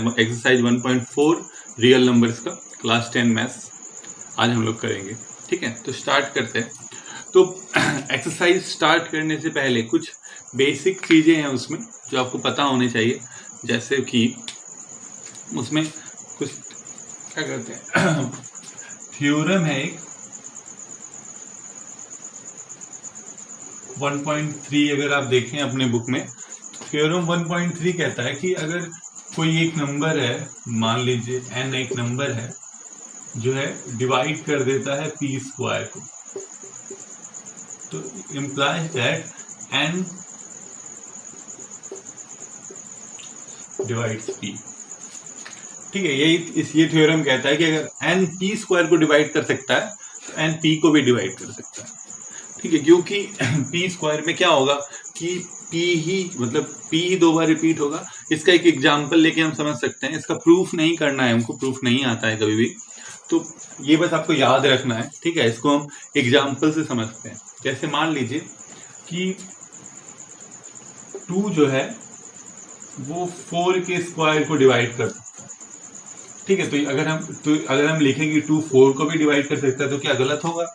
Exercise 1.4 real numbers का class 10 maths आज हम लोग करेंगे। ठीक है, तो स्टार्ट करते हैं। तो एक्सरसाइज स्टार्ट करने से पहले कुछ बेसिक चीज़ें हैं उसमें जो आपको पता होनी चाहिए, जैसे कि उसमें कुछ क्या कहते हैं थ्योरम है एक 1.3, अगर आप देखें अपने बुक में थ्योरम 1.3 कहता है कि अगर कोई एक नंबर है, मान लीजिए n एक नंबर है जो है डिवाइड कर देता है p स्क्वायर को, तो implies that n divides p। ठीक है, ये थ्योरम कहता है कि अगर n p स्क्वायर को डिवाइड कर सकता है तो n p को भी डिवाइड कर सकता है। ठीक है, क्योंकि p स्क्वायर में क्या होगा कि p ही 2 बार रिपीट होगा। इसका एक एग्जांपल लेके हम समझ सकते हैं। इसका प्रूफ नहीं करना है, हमको प्रूफ नहीं आता है कभी भी, तो ये बस आपको याद रखना है। ठीक है, इसको हम एग्जांपल से समझते हैं। जैसे मान लीजिए कि 2 जो है वो 4 के स्क्वायर को डिवाइड कर सकता है। ठीक है, तो अगर हम लिखेंगे 2 4 को भी डिवाइड कर सकता है तो क्या गलत होगा?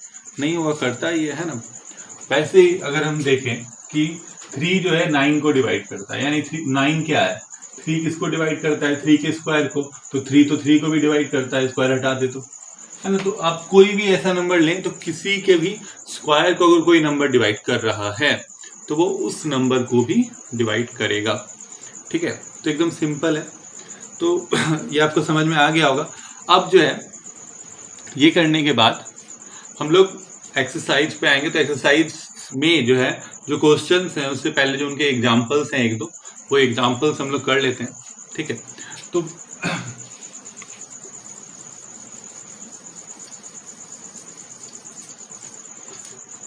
नहीं होगा, करता ही है ना। वैसे ही अगर हम देखें कि 3 जो है 9 को डिवाइड करता है, यानी 9 क्या है, 3 किसको डिवाइड करता है? 3 के स्क्वायर को। तो 3 को भी डिवाइड करता है, स्क्वायर हटा दे तो, है ना। तो आप कोई भी ऐसा नंबर लें तो किसी के भी स्क्वायर को अगर कोई नंबर डिवाइड कर रहा है तो वो उस नंबर को भी डिवाइड करेगा। ठीक है, तो एकदम सिंपल है। तो ये आपको समझ में आ गया होगा। अब जो है ये करने के बाद हम लोग एक्सरसाइज पे आएंगे। तो एक्सरसाइज में जो है जो क्वेश्चंस हैं उससे पहले जो उनके एग्जांपल्स हैं एक दो, वो एग्जांपल्स हम लोग कर लेते हैं। ठीक है,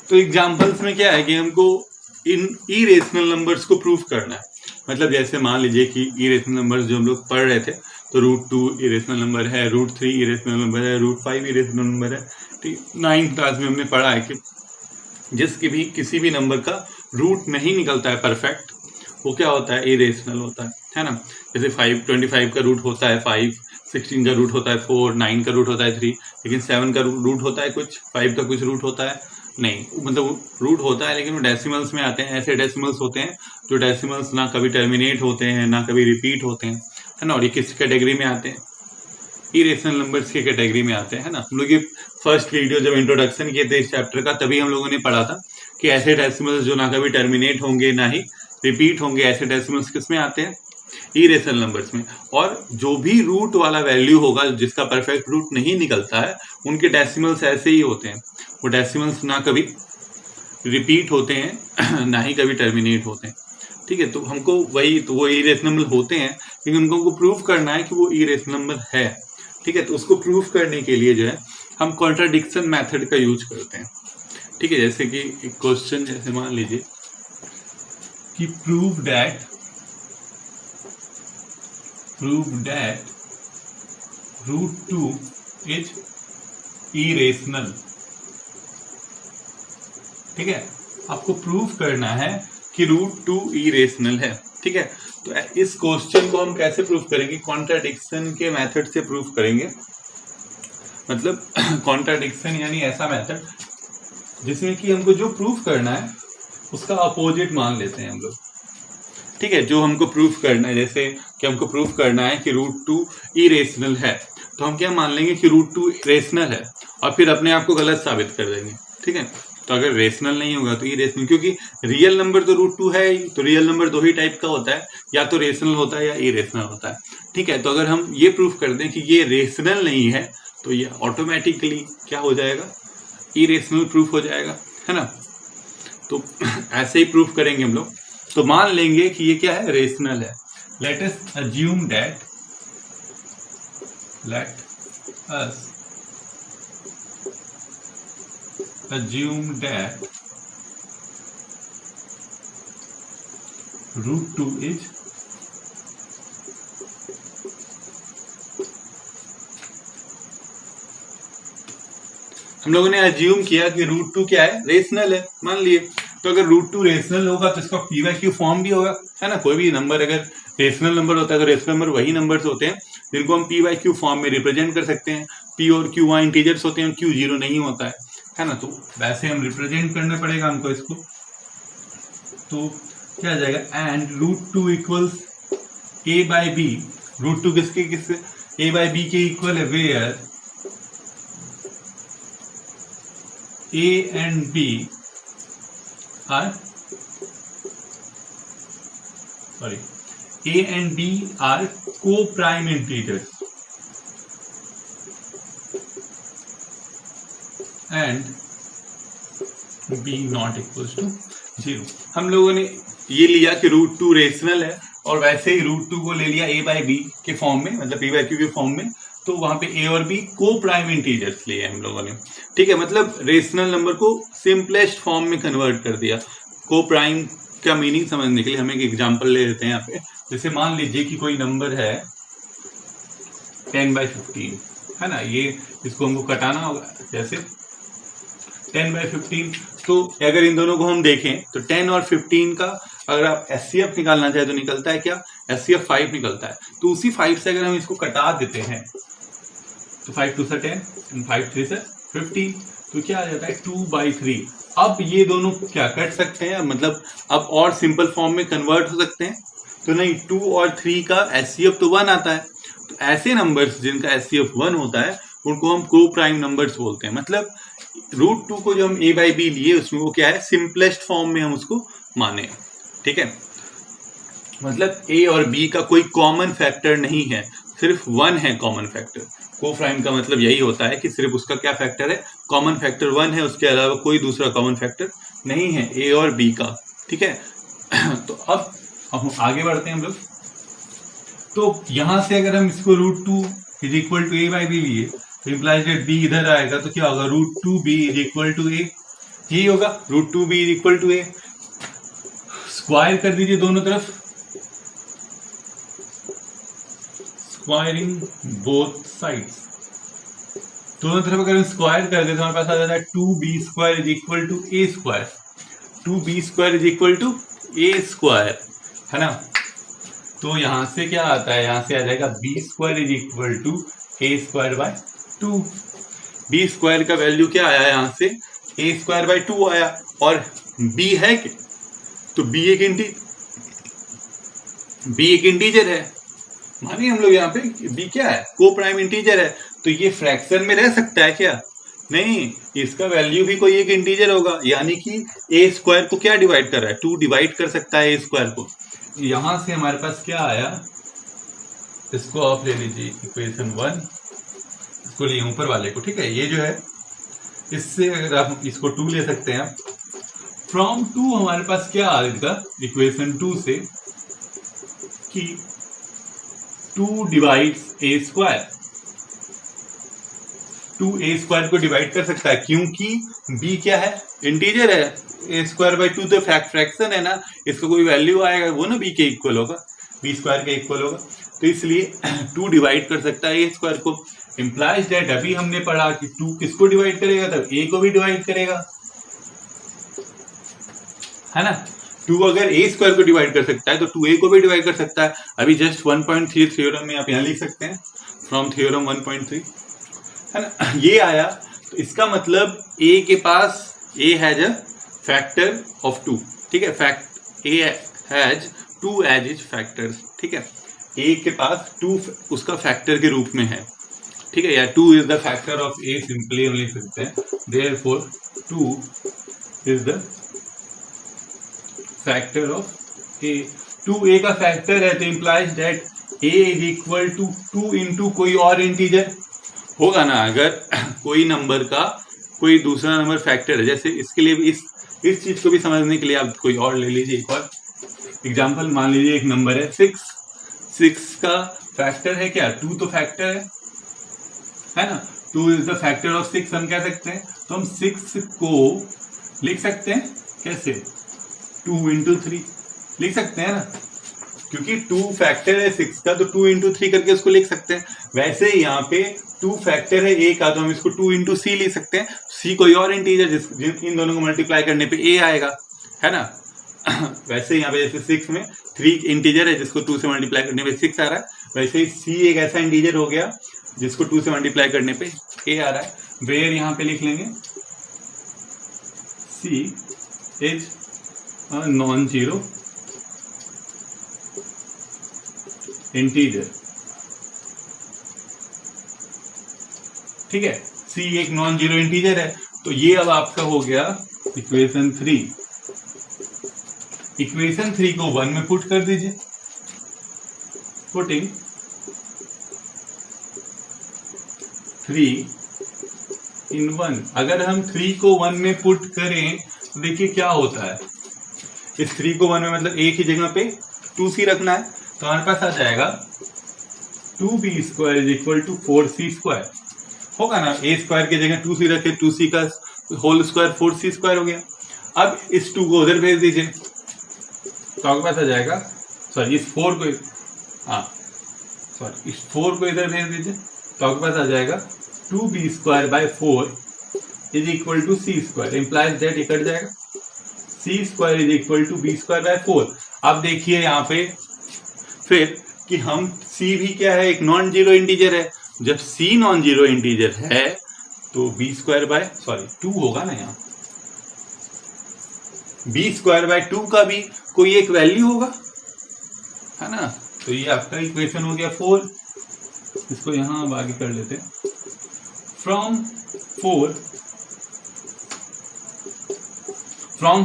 तो एग्जांपल्स में क्या है कि हमको इन इरेशनल नंबर्स को प्रूफ करना है। मतलब जैसे मान लीजिए कि इरेशनल नंबर्स जो हम लोग पढ़ रहे थे, तो √2 इरेशनल नंबर है, √3 इरेशनल नंबर है, √5 इरेशनल नंबर है। ठीक, 9th क्लास में हमने पढ़ा है कि किसी भी नंबर का रूट नहीं निकलता है परफेक्ट, वो क्या होता है? इरेशनल होता है ना। जैसे 25 का रूट होता है 5, 16 का रूट होता है 4, 9 का रूट होता है 3, लेकिन 7 का रूट होता है कुछ, 5 का कुछ रूट होता है नहीं, मतलब रूट होता है लेकिन वो डेसिमल्स में आते हैं। ऐसे डेसिमल्स होते हैं जो डेसिमल्स ना कभी टर्मिनेट होते हैं ना कभी रिपीट होते हैं, है ना। और ये किस कैटेगरी में आते हैं? इरेशनल नंबर्स की कैटेगरी में आते हैं, है ना। हम लोग ये फर्स्ट वीडियो जब इंट्रोडक्शन किए थे इस चैप्टर का, तभी हम लोगों ने पढ़ा था कि ऐसे डेसिमल्स जो ना कभी टर्मिनेट होंगे ना ही रिपीट होंगे, ऐसे डेसिमल्स किस में आते हैं? इरेशनल नंबर्स में। और जो भी रूट वाला वैल्यू होगा जिसका परफेक्ट रूट नहीं निकलता है, उनके डेसिमल्स ऐसे ही होते हैं। वो डेसिमल्स ना कभी रिपीट होते हैं ना ही कभी टर्मिनेट होते हैं। ठीक है, तो हमको वो इरेशनल होते हैं, लेकिन उनको प्रूफ करना है कि वो इरेशनल नंबर है। ठीक है, तो उसको प्रूफ करने के लिए जो है हम कॉन्ट्राडिक्शन मेथड का यूज करते हैं। ठीक है, जैसे कि एक क्वेश्चन जैसे मान लीजिए कि प्रूव दैट √2 इज इरेशनल। ठीक है, आपको प्रूफ करना है कि √2 इरेशनल है। ठीक है, तो इस क्वेश्चन को हम कैसे प्रूफ करेंगे? कॉन्ट्राडिक्शन के मेथड से प्रूफ करेंगे। मतलब कॉन्ट्राडिक्शन यानी ऐसा मेथड जिसमें कि हमको जो प्रूफ करना है उसका अपोजिट मान लेते हैं हम लोग। ठीक है, जो हमको प्रूफ करना है, जैसे कि हमको प्रूफ करना है कि √2 इरेशनल है, तो हम क्या मान लेंगे कि √2 रेशनल है और फिर अपने आप को गलत साबित कर देंगे। ठीक है, तो अगर रेशनल नहीं होगा तो इरेशनल, क्योंकि रियल नंबर तो √2 है ही, तो रियल नंबर 2 ही टाइप का होता है, या तो रेशनल होता है या इरेशनल होता है। ठीक है, तो अगर हम ये प्रूफ कर दें कि ये रेशनल नहीं है तो ये ऑटोमेटिकली क्या हो जाएगा? इरेशनल प्रूफ हो जाएगा, है ना। तो ऐसे ही प्रूफ करेंगे हम लोग। तो मान लेंगे कि ये क्या है? रेशनल है। Late us assume that √2 is हम लोगों ने अज्यूम किया कि √2 क्या है? रेशनल है, मान लिए। तो अगर रूट टू रेशनल होगा तो इसका पी वाई क्यू फॉर्म भी होगा, है ना। कोई भी नंबर अगर रेशनल नंबर होता है तो रेशनल नंबर वही नंबर्स होते हैं जिनको हम पी वाई क्यू फॉर्म में रिप्रेजेंट कर सकते हैं। पी और क्यू वहाँ इंटीजर्स होते हैं और क्यू जीरो नहीं होता है ना। तो वैसे हम रिप्रेजेंट करना पड़ेगा हमको इसको। तो क्या आ जाएगा, and root two equals A by B. Root two किसके ए बाई बी के इक्वल है, where A and B are co-prime integers and B not equals to 0। हम लोगों ने ये लिया कि रूट टू रेशनल है और वैसे ही रूट टू को ले लिया A बाई बी के फॉर्म में, मतलब P बाई क्यू के फॉर्म में। तो वहां पे ए और बी को प्राइम इंटीजर्स लिए हम लोगों ने, ठीक है। मतलब रेशनल नंबर को सिंपलेस्ट फॉर्म में कन्वर्ट कर दिया। को प्राइम का मीनिंग समझने के लिए हम एक एग्जांपल ले लेते हैं यहाँ पे। जैसे मान लीजिए कि कोई नंबर है 10/15, है ना। ये इसको हमको कटाना होगा, जैसे 10/15। तो अगर इन दोनों को हम देखें तो 10 और 15 का अगर आप एचसीएफ निकालना चाहे तो निकलता है क्या, एचसीएफ 5 निकलता है। तो उसी 5 से अगर हम इसको कटा देते हैं तो 5 2 से 10 और 5 3 से 15, तो क्या आ जाता है 2/3। अब ये दोनों क्या कट सकते हैं, मतलब अब और सिंपल फॉर्म में कन्वर्ट हो सकते हैं। तो नहीं, 2 और 3 का एचसीएफ तो 1 आता है। तो ऐसे नंबर्स जिनका एचसीएफ 1 होता है उनको हम को प्राइम नंबर्स बोलते हैं। मतलब रूट टू को जो हम ए बाई बी लिए उसमें वो क्या है, सिंपलेस्ट फॉर्म में हम उसको माने, ठीक है। मतलब ए और बी का कोई कॉमन फैक्टर नहीं है, सिर्फ 1 है कॉमन फैक्टर। को प्राइम का मतलब यही होता है कि सिर्फ उसका क्या फैक्टर है, कॉमन फैक्टर 1 है, उसके अलावा कोई दूसरा कॉमन फैक्टर नहीं है ए और बी का, ठीक है। तो अब हम आगे बढ़ते हैं हम लोग। तो यहां से अगर हम इसको root two is equal to A by B लिए तो इम्प्लाइज दैट बी इधर आएगा तो क्या होगा, root two b is equal to a. यही होगा, root two b is equal to A. Square कर दीजिए दोनों तरफ, स्क्वायरिंग बोथ साइड्स। दोनों तरफ अगर हम स्क्वायर कर दे तो हमारे पास आ जाता है 2b² is equal to A square. 2b² is equal to A square, है ना। तो यहां से क्या आता है, यहां से आ जाएगा b² is equal to a²/2। b² का वैल्यू क्या आया यहां से, a²/2 आया। और b है कि तो b एक इंटीजर है, मानिए हम लोग यहाँ पे b क्या है, को प्राइम इंटीजर है। तो ये फ्रैक्शन में रह सकता है क्या, नहीं, इसका वैल्यू भी कोई एक इंटीजर होगा। यानी कि a² को क्या डिवाइड कर रहा है, 2 डिवाइड कर सकता है a² को। यहां से हमारे पास क्या आया, इसको आप ले लीजिए इक्वेशन 1, इसको लिए ऊपर वाले को, ठीक है। ये जो है इससे अगर आप इसको 2 ले सकते हैं, फ्रॉम 2 हमारे पास क्या आएगा इक्वेशन 2 से कि 2 डिवाइड्स a²। 2 a² को डिवाइड कर सकता है क्योंकि b क्या है, इंटीजर है। a²/2 तो फ्रैक्शन है ना, इसका कोई वैल्यू आएगा वो ना b के इक्वल होगा, b² के इक्वल होगा। तो इसलिए 2 डिवाइड कर सकता है a² को। इम्प्लाइज दैट अभी हमने पढ़ा कि 2 किसको डिवाइड करेगा, तब a को भी डिवाइड करेगा, है ना। 2 अगर a² को डिवाइड कर सकता है तो 2a को भी डिवाइड कर सकता है। अभी जस्ट 1.3 थ्योरम में आप यहाँ लिख सकते हैं, फ्रॉम थ्योरम 1.3, है ना। ये आया तो इसका मतलब a के पास a has a factor of 2, ठीक है। a has 2 as is factors, ठीक है। a के पास 2 उसका फैक्टर के रूप में है, ठीक है। या 2 is the factor of a, simply हम लिख सकते हैं। Therefore 2 is the factor of a। 2a का फैक्टर है तो implies that a is equal to 2 into कोई और इंटीजर होगा ना। अगर कोई नंबर का कोई दूसरा नंबर फैक्टर है, जैसे इसके लिए भी इस चीज को भी समझने के लिए आप कोई और ले लीजिए एक और एग्जाम्पल। मान लीजिए एक नंबर है 6 का फैक्टर है क्या, 2 तो फैक्टर है ना। 2 इज द फैक्टर ऑफ 6 हम कह सकते हैं। तो हम 6 को लिख सकते हैं कैसे, 2 इंटू 3 लिख सकते हैं ना, क्योंकि 2 फैक्टर है 6 का तो 2 इंटू 3 करके उसको लिख सकते हैं। वैसे यहाँ पे 2 फैक्टर है a का तो हम इसको 2 इंटू c लिख सकते हैं। c कोई और इंटीजर इन दोनों को मल्टीप्लाई करने पे a आएगा, है ना। वैसे यहाँ पे जैसे 6 में 3 इंटीजर है जिसको 2 से मल्टीप्लाई करने पे 6 आ रहा है, वैसे ही C एक ऐसा इंटीजर हो गया जिसको 2 से मल्टीप्लाई करने पे A आ रहा है। वेयर यहाँ पे लिख लेंगे C is non zero integer. ठीक है, C एक नॉन जीरो इंटीजर है। तो ये अब आपका हो गया इक्वेशन 3। इक्वेशन 3 को 1 में पुट कर दीजिए। पुटिंग 3 इन 1। अगर हम 3 को 1 में पुट करें तो देखिए क्या होता है। इस 3 को 1 में मतलब एक ही जगह पे 2c रखना है, तो हमारे पास आ जाएगा 2b square is equal to 4c square. होगा ना, a स्क्वायर की जगह 2c रखे, 2c का होल स्क्वायर 4c स्क्वायर हो गया। अब इस 2 को उधर भेज दीजिए तो आपके पास आ जाएगा, सॉरी इस 4 को, इस 4 को इधर भेज दीजिए तो आपके पास आ जाएगा 2b square by 4 is equal to c square. Implies that ये कट जाएगा, c square is equal to b square by 4। अब देखिए यहाँ पे फिर कि हम c भी क्या है, एक नॉन जीरो इंटीजर है। जब c नॉन जीरो इंटीजर है तो b स्क्वायर बाय 2 होगा ना, यहाँ b स्क्वायर बाय 2 का भी कोई एक वैल्यू होगा, है ना। तो ये आपका इक्वेशन हो गया 4। इसको यहां अब आगे कर लेते हैं। फ्रॉम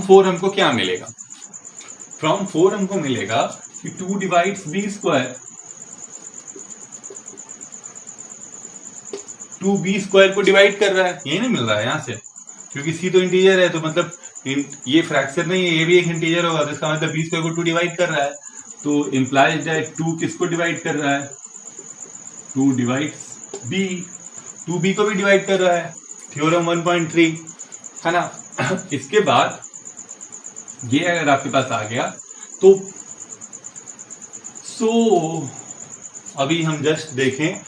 4 हमको क्या मिलेगा? फ्रॉम 4 हमको मिलेगा कि 2 divides b square, 2b square को डिवाइड कर रहा है, ये नहीं मिल रहा है यहाँ से, क्योंकि c तो इंटीजर है, तो मतलब ये फ्रैक्शन नहीं है, ये भी एक इंटीजर होगा, तो इसका मतलब b स्क्वायर को 2 डिवाइड कर रहा है। तो इंप्लाइज दैट 2 किसको डिवाइड कर रहा है? 2 डिवाइड्स b, 2b को भी डिवाइड कर रहा है। थ्योरम 1.3 है ना। इसके बाद ये अगर आपके पास आ गया तो अभी हम जस्ट देखें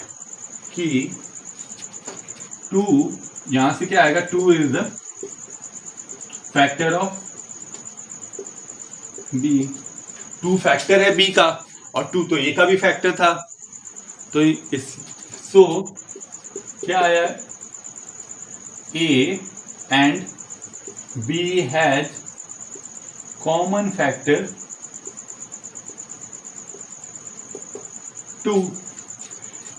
कि 2 यहां से क्या आएगा, 2 is the factor of b। 2 factor है b का और 2 तो a का भी फैक्टर था। तो क्या आया, a and b has common factor 2।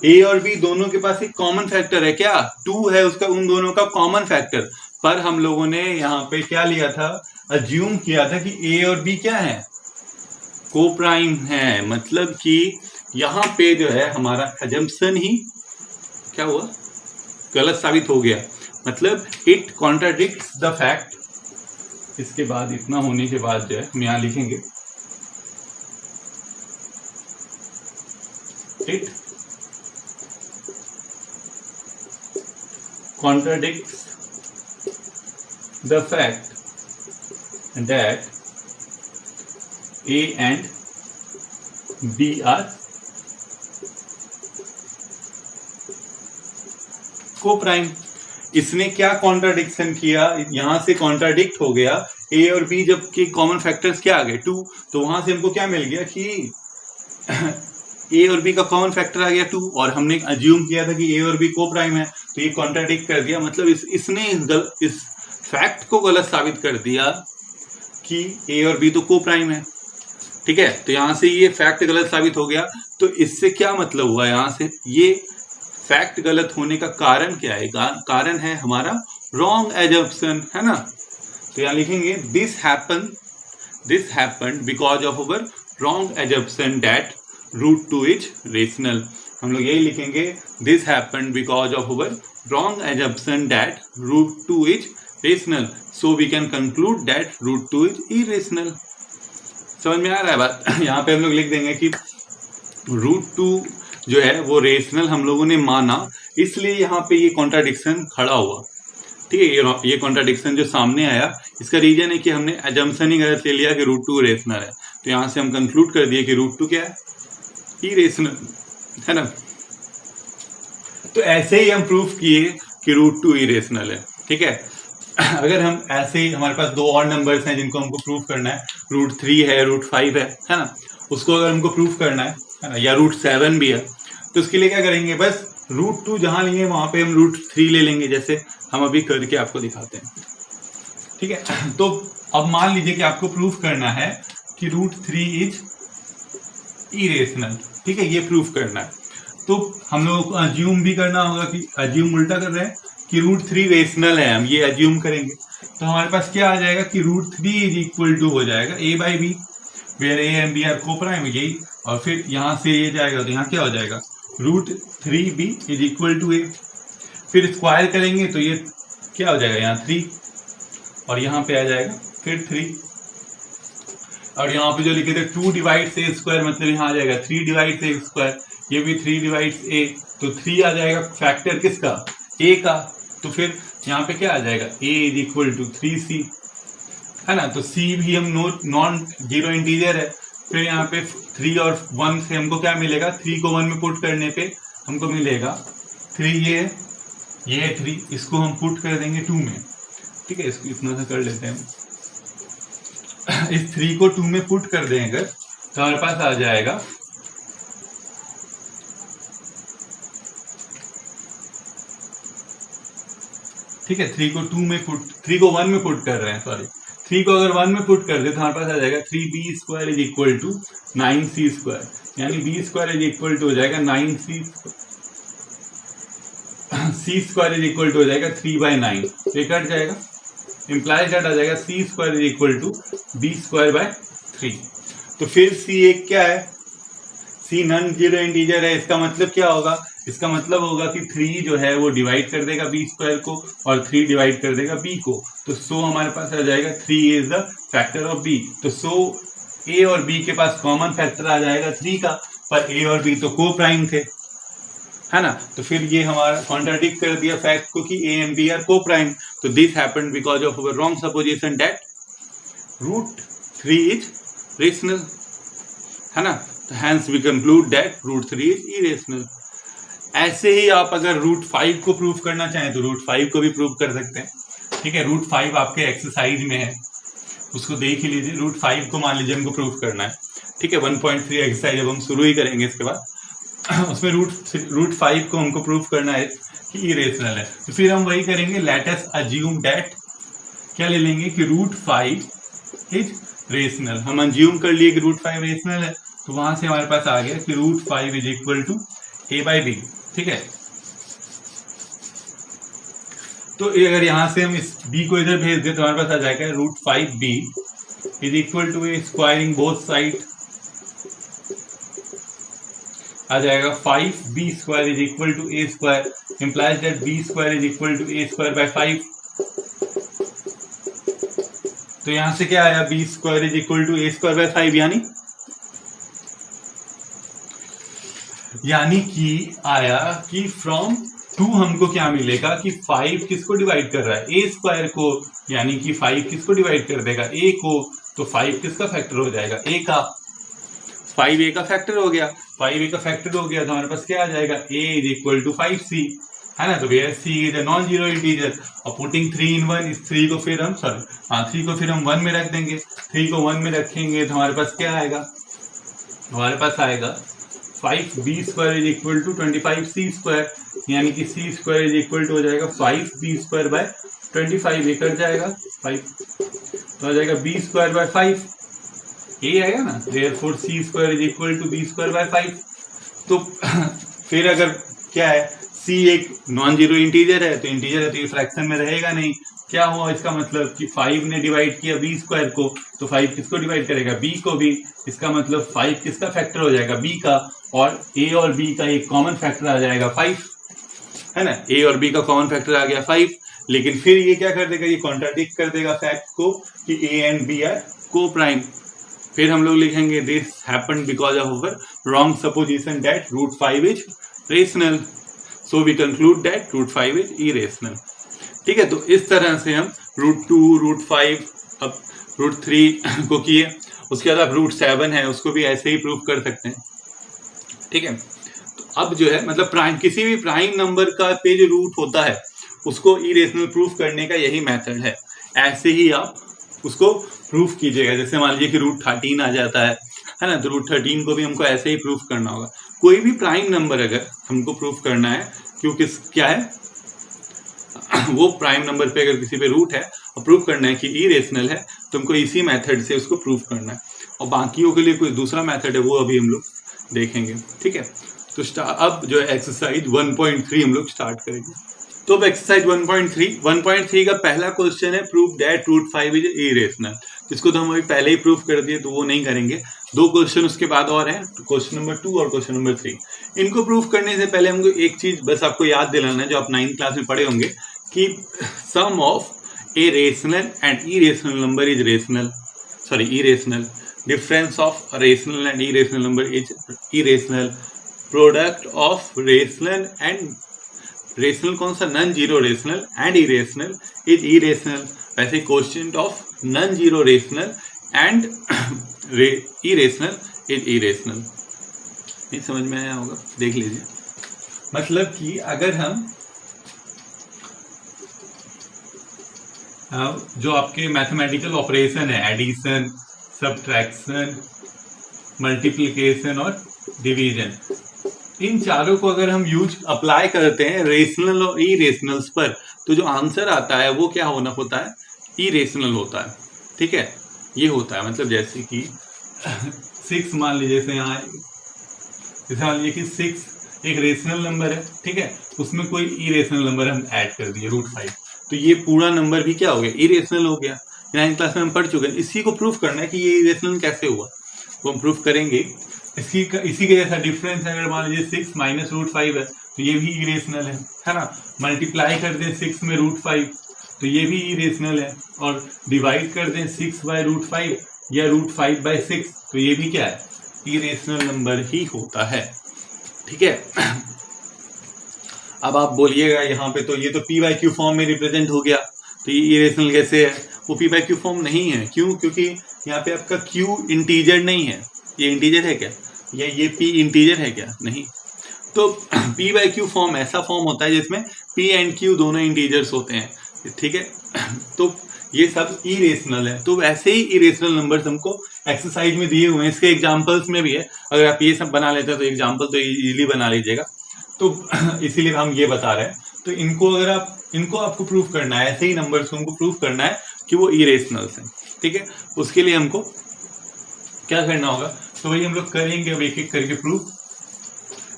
a और b दोनों के पास एक कॉमन फैक्टर है, क्या 2 है उसका, उन दोनों का कॉमन फैक्टर। पर हम लोगों ने यहाँ पे क्या लिया था, अज्यूम किया था कि a और b क्या है, कोप्राइम है। मतलब कि यहाँ पे जो है हमारा अजम्पशन ही क्या हुआ, गलत साबित हो गया। मतलब इट कॉन्ट्राडिक्ट्स द फैक्ट। इसके बाद इतना होने के बाद जो है हम यहाँ लिखेंगे it contradicts the fact that A and B are coprime. इसने क्या कॉन्ट्राडिक्शन किया, यहां से कॉन्ट्राडिक्ट हो गया A और B, जबकि कॉमन फैक्टर्स क्या आ गए 2, तो वहां से हमको क्या मिल गया कि A और B का कॉमन फैक्टर आ गया 2, और हमने अज्यूम किया था कि A और B कोप्राइम है, तो ये कॉन्ट्राडिक्ट कर दिया। मतलब इसने इस फैक्ट को गलत साबित कर दिया कि A और B तो कोप्राइम है। ठीक है, तो यहां से ये फैक्ट गलत साबित हो गया। तो इससे क्या मतलब हुआ, यहां से ये फैक्ट गलत होने का कारण क्या है, कारण है हमारा रॉन्ग एजम्पशन, है ना। तो यहां लिखेंगे this happened because of our wrong assumption that √2 is rational. हम लोग यही लिखेंगे, this happened because of our wrong assumption that √2 is rational, so we can conclude that √2 is irrational. समझ में आ रहा है बात? यहाँ पे हम लोग लिख देंगे कि √2 जो है वो रेशनल हम लोगों ने माना, इसलिए यहाँ पे ये कॉन्ट्राडिक्शन खड़ा हुआ। ठीक है, ये कॉन्ट्राडिक्शन जो सामने आया, इसका रीजन है कि हमने एजम्पशन ही गलत ले लिया कि √2 रेशनल है। तो यहाँ से हम कंक्लूड कर दिए कि √2 क्या है, इरेशनल, है ना। तो ऐसे ही हम प्रूफ किए कि √2 इरेशनल है। ठीक है, अगर हम ऐसे ही हमारे पास दो और नंबर्स हैं जिनको हमको प्रूव करना है, √3 है, √5 है ना, उसको अगर हमको प्रूव करना है ना, या √7 भी है, तो उसके लिए क्या करेंगे, बस √2 जहां लेंगे वहां पे हम √3 ले लेंगे, जैसे हम अभी करके आपको दिखाते हैं। ठीक है, तो अब मान लीजिए कि आपको प्रूफ करना है कि √3 इज इरेशनल। ठीक है, ये प्रूफ करना है, तो हम लोगों को अज्यूम भी करना होगा कि अज्यूम उल्टा कर रहे हैं कि √3 रेशनल है, हम ये अज्यूम करेंगे। तो हमारे पास क्या आ जाएगा कि √3 इज इक्वल टू हो जाएगा a/b, where a and b are coprime, यही, और फिर यहां से ये जाएगा तो यहाँ क्या हो जाएगा, √3b is equal to a। फिर स्क्वायर करेंगे तो ये क्या हो जाएगा, यहाँ 3, और यहाँ पे आ जाएगा फिर 3, और यहाँ पे जो लिखे थे 2 डिवाइड्स a², मतलब यहाँ आ जाएगा 3 डिवाइड्स a², ये भी 3 डिवाइड्स a, तो 3 आ जाएगा फैक्टर किसका, a का। तो फिर यहाँ पे क्या आ जाएगा, a is equal to 3c, है ना, तो c भी हम नॉन जीरो इंटीजर है। फिर यहाँ पे 3 और 1 से हमको क्या मिलेगा, 3 को 1 में पुट करने पे हमको मिलेगा 3, ये 3, इसको हम पुट कर देंगे 2 में। ठीक है, इसको इतना सा कर लेते हैं, इस 3 को 2 में पुट कर दें अगर, तो हमारे पास आ जाएगा ठीक है, 3 को 1 में पुट कर रहे हैं, सॉरी, 3 को अगर 1 में पुट कर दे तो हमारे पास आ जाएगा 3b² is equal to 9c², यानी b² इज इक्वल टू हो जाएगा 9c², c² is equal to हो जाएगा 3/9, तो ये कट जाएगा, इंप्लाइज दैट आ जाएगा c² is equal to b²/3। तो फिर c एक क्या है, c नॉन जीरो इंटीजर है, इसका मतलब क्या होगा, इसका मतलब होगा कि 3 जो है वो डिवाइड कर देगा b² को, और 3 डिवाइड कर देगा b को, तो सो हमारे पास आ जाएगा 3 is the factor of b। तो सो a और b के पास कॉमन फैक्टर आ जाएगा 3 का, पर a और b तो को प्राइम थे, है ना, तो फिर ये हमारा कॉन्ट्राडिक्ट कर दिया फैक्ट को कि a and b are coprime. तो this happened because of our wrong supposition that √3 is rational, है ना, तो hence we conclude that √3 is irrational. ऐसे ही आप अगर √5 को प्रूव करना चाहें तो √5 को भी प्रूव कर सकते हैं। ठीक है, √5 आपके एक्सरसाइज में है, उसको देख ही लीजिए। √5 को मान लीजिए हमको प्रूव करना है, ठीक है, 1.3 एक्सरसाइज अब हम शुरू ही करेंगे इसके बाद, उसमें √5 को हमको प्रूव करना है कि इरेशनल है। तो फिर हम वही करेंगे, लेट अस अज्यूम दैट, क्या ले लेंगे कि √5 इज रेशनल। हम अज्यूम कर लिए कि √5 रेशनल है, तो वहां से हमारे पास आ गया कि √5 इज इक्वल टू a/b। ठीक है, तो अगर यहां से हम इस b को इधर भेज दें तो हमारे पास आ जाएगा √5b is equal to a, squaring both side आ जाएगा 5b² is equal to a², implies that b² is equal to a²/5। तो यहां से क्या आया, b² is equal to a²/5, यानी कि आया कि फ्रॉम 2 हमको क्या मिलेगा कि 5 किसको डिवाइड कर रहा है, a² को, यानी कि 5 किसको डिवाइड कर देगा, a को, तो 5 किसका फैक्टर हो जाएगा, a का, 5a का फैक्टर हो गया, 5a का फैक्टर हो गया, तो हमारे पास क्या आ जाएगा, a is equal to 5c, है ना, तो where c is a non zero integer, और पुटिंग 3 in 1, इस 3 को फिर हम 3 को फिर हम 1 में रख देंगे, 3 को 1 में रखेंगे तो हमारे पास क्या आएगा, हमारे पास आएगा 5b² is equal to 25c², यानी कि c² इज इक्वल टू हो जाएगा 5b²/25, ये कट जाएगा 5, तो आ जाएगा b²/5, ये आएगा ना, therefore c² is equal to b²/5। तो फिर अगर क्या है, c एक नॉन जीरो इंटीजर है, तो इंटीजर है तो ये फ्रैक्शन में रहेगा नहीं, क्या हुआ इसका मतलब कि 5 ने डिवाइड किया b² को, तो 5 किसको डिवाइड करेगा, b को भी, इसका मतलब 5 किसका फैक्टर हो जाएगा, b का, और a और b का एक कॉमन फैक्टर आ जाएगा 5, है ना, a और b का कॉमन फैक्टर आ गया 5। लेकिन फिर ये क्या कर देगा, ये कॉन्ट्राडिक्ट कर देगा फैक्ट को कि a and b are coprime. फिर हम लोग लिखेंगे this happened because of our wrong supposition that √5 is rational, so we conclude that √5 is irrational. ठीक है, तो इस तरह से हम √2, √5, अब √3 को किए, उसके बाद अब √7 है, उसको भी ऐसे ही प्रूव कर सकते हैं। ठीक है, तो अब जो है मतलब प्राइम, किसी भी प्राइम नंबर का पे जो रूट होता है उसको इरेशनल प्रूफ करने का यही मेथड है। ऐसे ही आप उसको प्रूफ कीजिएगा। जैसे मान लीजिए कि रूट 13 आ जाता है ना, तो रूट 13 को भी हमको ऐसे ही प्रूफ करना होगा। कोई भी प्राइम नंबर अगर हमको प्रूफ करना है, क्योंकि क्या है वो प्राइम नंबर पे अगर किसी पे रूट है और प्रूफ करना है कि इरेशनल है, तो हमको इसी मेथड से उसको प्रूफ करना है। और बाकियों के लिए कोई दूसरा मेथड है वो अभी हम लोग देखेंगे, ठीक है। तो अब जो है एक्सरसाइज 1.3 हम लोग स्टार्ट करेंगे। तो अब एक्सरसाइज 1.3 का पहला क्वेश्चन है proof that root 5 is irrational. इसको तो हम अभी पहले ही प्रूफ कर दिए, तो वो नहीं करेंगे। दो क्वेश्चन उसके बाद और हैं, क्वेश्चन नंबर 2 और क्वेश्चन नंबर 3। इनको प्रूफ करने से पहले हमको एक चीज बस आपको याद दिलाना है, जो आप 9th क्लास में पढ़े होंगे, कि sum of a rational and irrational number is irrational. Difference of rational and irrational number is irrational. Product of rational and rational कौन सा, non zero rational and irrational is irrational. वैसे question of non zero rational and irrational is irrational. नहीं समझ में आया होगा, देख लीजिए। मतलब कि अगर हम जो आपके मैथमेटिकल ऑपरेशन है, एडिशन, सब्ट्रैक्शन, मल्टीप्लिकेशन और डिवीजन, इन चारों को अगर हम अप्लाई करते हैं रेशनल और इरेशनल्स पर, तो जो आंसर आता है वो क्या होता है, इरेशनल होता है, ठीक है। ये होता है, मतलब जैसे कि 6 मान लीजिए, जैसे मान लीजिए कि 6 एक रेशनल नंबर है, ठीक है, उसमें कोई इरेशनल नंबर हम ऐड कर दिए रूट 5, तो ये पूरा नंबर भी क्या हो गया, इरेशनल हो गया। 9th क्लास में हम पढ़ चुके हैं। इसी को प्रूफ करना है कि ये इरेशनल कैसे हुआ, वो हम प्रूफ करेंगे। इसी के जैसा डिफरेंस है, अगर मान लीजिए 6 माइनस रूट 5 है, तो ये भी इरेशनल है ना। मल्टीप्लाई कर दें 6 में रूट 5, तो ये भी इरेशनल है। और डिवाइड कर दें 6 बाय रूट 5 या रूट 5 बाय 6, तो ये भी क्या है, इरेशनल नंबर ही होता है, ठीक है। अब आप बोलिएगा यहाँ पे, तो ये तो पी बाई क्यू फॉर्म में रिप्रेजेंट हो गया, तो ये इरेशनल कैसे है। वो पी बाई क्यू फॉर्म नहीं है, क्यों, क्योंकि यहाँ पे आपका क्यू इंटीजर नहीं है। ये इंटीजर है क्या, या ये पी इंटीजर है क्या, नहीं। तो पी बाई क्यू फॉर्म ऐसा फॉर्म होता है जिसमें पी एंड क्यू दोनों इंटीजर्स होते हैं, ठीक है। तो ये सब इरेशनल है। तो वैसे ही इरेशनल नंबर्स हमको एक्सरसाइज में दिए हुए हैं, इसके एग्जांपल्स में भी है। अगर आप ये सब बना लेते हैं तो एग्जांपल तो इजीली बना लीजिएगा। तो इसीलिए हम ये बता रहे हैं। तो इनको आपको प्रूफ करना है, ऐसे ही नंबर्स को हमको प्रूफ करना है कि वो इरेशनल्स हैं, ठीक है। उसके लिए हमको क्या करना होगा, तो वही हम लोग करेंगे। अब एक एक करके प्रूफ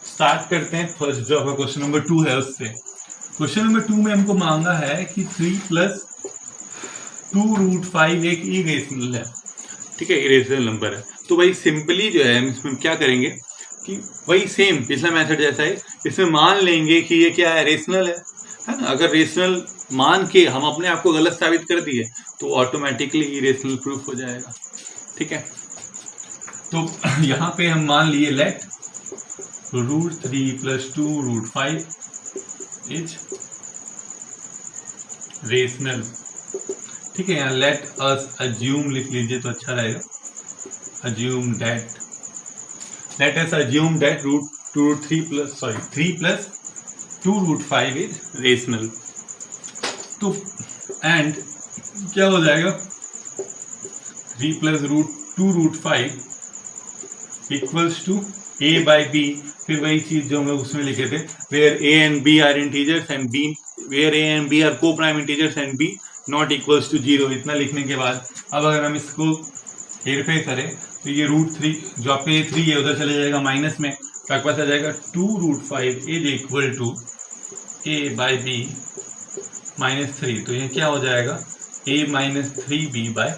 स्टार्ट करते हैं। फर्स्ट जो आपका क्वेश्चन नंबर 2 है, उससे क्वेश्चन नंबर 2 में हमको मांगा है कि 3 + 2 रूट 5 एक इरेशनल है, ठीक है, इरेशनल नंबर है। तो भाई सिंपली जो है इसमें क्या करेंगे कि वही सेम पिछला मेथड जैसा है, इसमें मान लेंगे कि ये क्या है, रेशनल है ना। अगर रेशनल मान के हम अपने आप को गलत साबित कर दिए तो ऑटोमेटिकली इरेशनल प्रूफ हो जाएगा, ठीक है। तो यहाँ पे हम मान लिए let root 3 + 2 root 5 is rational, ठीक है। यहाँ लेट अस अज्यूम लिख लीजिए तो अच्छा रहेगा। Assume that, let us assume that 3 + 2 root 5 is rational. तो एंड क्या हो जाएगा, 3 + 2 root 5 equals to a by b. फिर वही चीज जो हम लोग उसमें लिखे थे, where a and b are integers and b, where a and b are coprime integers and b not equals to 0। इतना लिखने के बाद अब अगर हम इसको हेरफेर करें तो ये रूट 3 जो आपका ये 3 है उधर चले जाएगा माइनस में, तो आपके पास आ जाएगा 2 root 5 is equal to a by B -3। तो ये क्या हो जाएगा, a - 3b बाय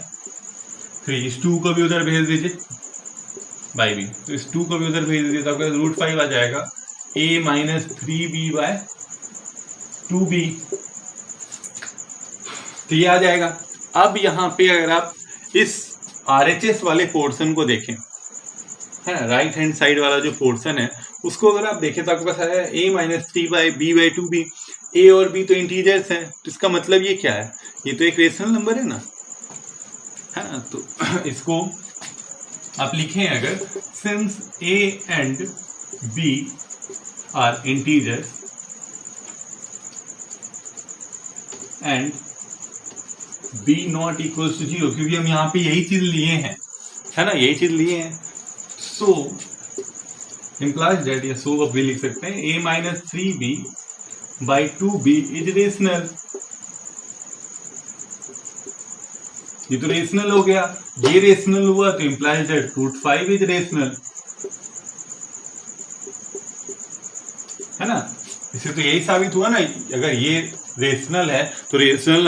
3। इस 2 को भी उधर भेज दीजिए बाई बी, तो इस 2 को भी उधर भेज दीजिए, तो आपका रूट 5 आ जाएगा a - 3b बाय 2b। तो ये आ जाएगा। अब यहाँ पे अगर आप इस RHS वाले पोर्शन को देखें, है ना, राइट हैंड साइड वाला जो पोर्शन है उसको अगर आप देखें तो आपके पास आया a - 3/b/2b। a और b तो इंटीजर्स हैं, तो इसका मतलब ये क्या है, ये तो एक रेशनल नंबर है ना, है ना। तो इसको आप लिखें अगर, since a and b are integers and B not equal to 0, क्योंकि हम यहाँ पे यही चीज लिए हैं, है ना, यही चीज लिए हैं। सो implies that, या सो अब भी लिख सकते हैं, a minus 3b by 2b is rational. ये तो रेशनल हो गया, ये रेशनल हुआ तो implies that √5 इज रेशनल, है ना। इससे तो यही साबित हुआ ना, अगर ये रेशनल है तो रेशनल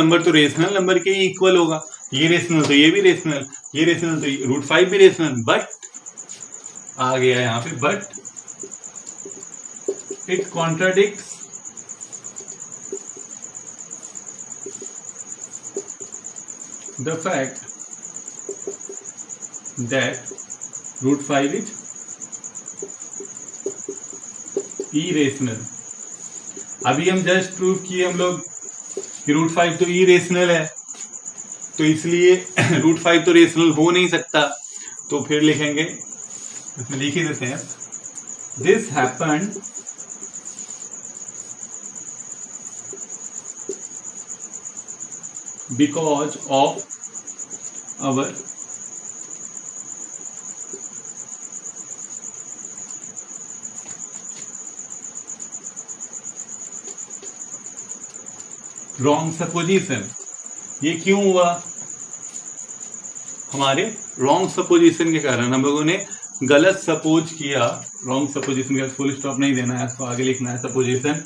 नंबर के इक्वल होगा। ये रेशनल तो ये भी रेशनल, ये रेशनल तो √5 भी रेशनल। बट आ गया यहाँ पे, but it contradicts the fact that √5 is irrational. अभी हम जस्ट प्रूव किए हम लोग कि √5 तो इरेशनल है, तो इसलिए √5 तो रेशनल हो नहीं सकता। तो फिर लिखेंगे, इसमें लिख ही देते हैं, this happened because of our wrong supposition. ये क्यों हुआ? हमारे रॉन्ग सपोजिशन के कारण, हम लोगों ने गलत सपोज किया। रॉन्ग सपोजिशन के फुल स्टॉप नहीं देना है, इसको आगे लिखना है, सपोजिशन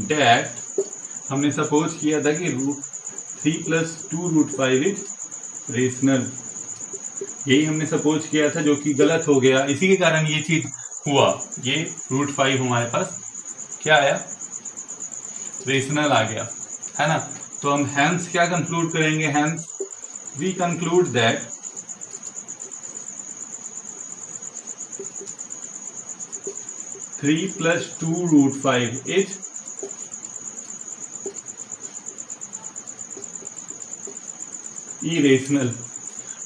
डैट हमने सपोज किया था कि √3 + 2√5 इज रेशनल। यही हमने सपोज किया था, जो कि गलत हो गया। इसी के कारण ये चीज हुआ, ये √5 हमारे पास क्या आया, रेशनल आ गया, है ना। तो हम हेंस क्या कंक्लूड करेंगे, hence we conclude that (3 + 2√5 is irrational.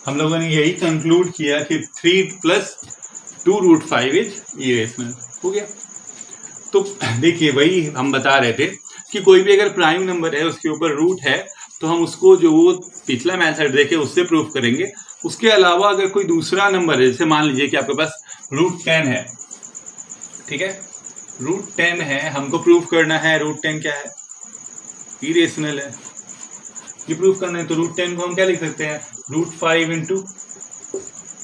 हम लोगों ने यही कंक्लूड किया कि 3 + 2√5 इज इरेशनल। हो गया। तो देखिए, वही हम बता रहे थे कि कोई भी अगर प्राइम नंबर है, उसके ऊपर रूट है, तो हम उसको जो वो पिछला मेथड देखे उससे प्रूव करेंगे। उसके अलावा अगर कोई दूसरा नंबर है, जैसे मान लीजिए कि आपके पास √10 है, ठीक है, √10 है, हमको प्रूव करना है √10 क्या है, इरेशनल है। ये प्रूव करना है तो √10 को हम क्या लिख सकते हैं, √5 ×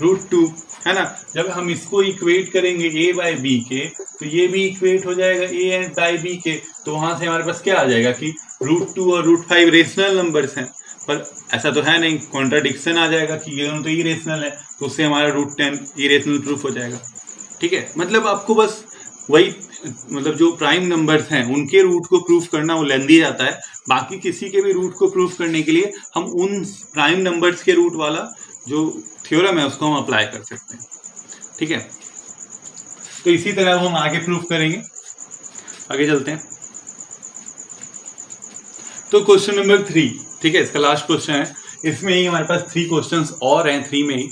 √2, है ना। जब हम इसको इक्वेट करेंगे a बाय b के, तो ये भी इक्वेट हो जाएगा a बाय b के। तो वहां से हमारे पास क्या आ जाएगा कि √2 और √5 रेशनल नंबर्स हैं, पर ऐसा तो है नहीं, कॉन्ट्राडिक्शन आ जाएगा कि ये दोनों तो इरेशनल है, तो उससे हमारा √10 इरेशनल प्रूफ हो जाएगा। ठीक है, मतलब आपको बस वही, मतलब जो प्राइम नंबर्स हैं उनके रूट को प्रूफ करना वो लेंदी जाता है। बाकी किसी के भी रूट को प्रूफ करने के लिए हम उन प्राइम नंबर्स के रूट वाला जो थ्योरम है उसको हम अप्लाई कर सकते हैं। ठीक है, तो इसी तरह हम आगे प्रूफ करेंगे। आगे चलते हैं। तो क्वेश्चन नंबर 3, ठीक है, इसका लास्ट क्वेश्चन है। इसमें ही हमारे पास 3 क्वेश्चंस और हैं 3 में ही।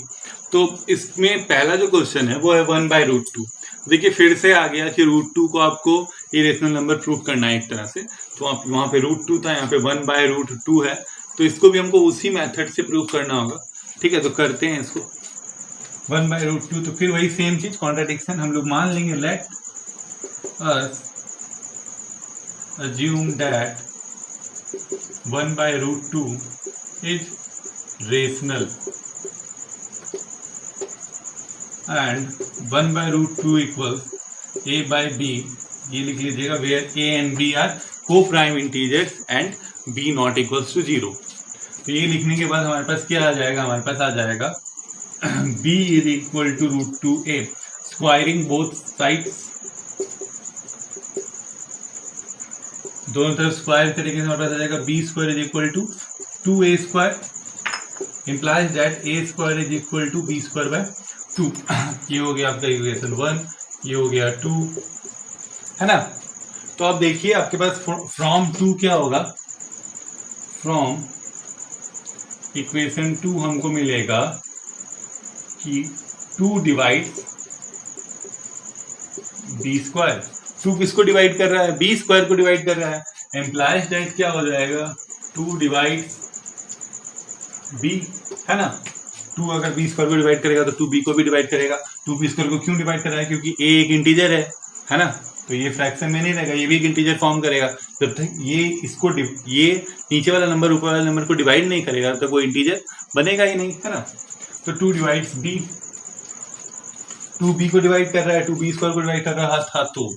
तो इसमें पहला जो क्वेश्चन है वो है 1/√2। देखिए फिर से आ गया कि √2 को आपको इरेशनल नंबर प्रूफ करना है एक तरह से। तो आप वहाँ पे √2 था, यहाँ पे 1/√2 है, तो इसको भी हमको उसी मेथड से प्रूफ करना होगा। ठीक है, तो करते हैं इसको। 1/√2, तो फिर वही सेम चीज, कॉन्ट्राडिक्शन हम लोग मान लेंगे। Let us assume that 1/√2 is rational and 1/√2 equals a by b, ये लिख लीजिएगा, where a and b are co-prime integers and b not equals to 0। तो ये लिखने के बाद हमारे पास क्या आ जाएगा, हमारे पास आ जाएगा b is equal to √2a, squaring both sides, दोनों तरफ स्क्वायर तरीके से हमारे पास आ जाएगा। b² is equal to 2a², implies that a² is equal to b²/2। ये हो गया आपका इक्वेशन 1, ये हो गया 2, है ना। तो आप देखिए आपके पास फ्रॉम 2 क्या होगा, फ्रॉम इक्वेशन 2 हमको मिलेगा कि 2 डिवाइड b²। 2 किसको डिवाइड कर रहा है, b² को डिवाइड कर रहा है। एम्प्लाइज दैट क्या हो जाएगा, 2 डिवाइड बी, है ना। 2 अगर बी स्क्वायर को डिवाइड करेगा तो 2 बी को भी डिवाइड करेगा। 2 बी स्क्वायर को क्यों डिवाइड कर रहा है, क्योंकि ए एक इंटीजर है ना, तो ये फ्रैक्शन में नहीं रहेगा, ये भी एक इंटीजर फॉर्म करेगा। जब तक ये इसको ये नीचे वाला नंबर ऊपर वाले नंबर को डिवाइड नहीं करेगा तब तक वो इंटीजर बनेगा ही नहीं, है ना। तो 2 डिवाइड्स बी, 2 बी को डिवाइड कर रहा है, 2 बी स्क्वायर को डिवाइड कर रहा था तो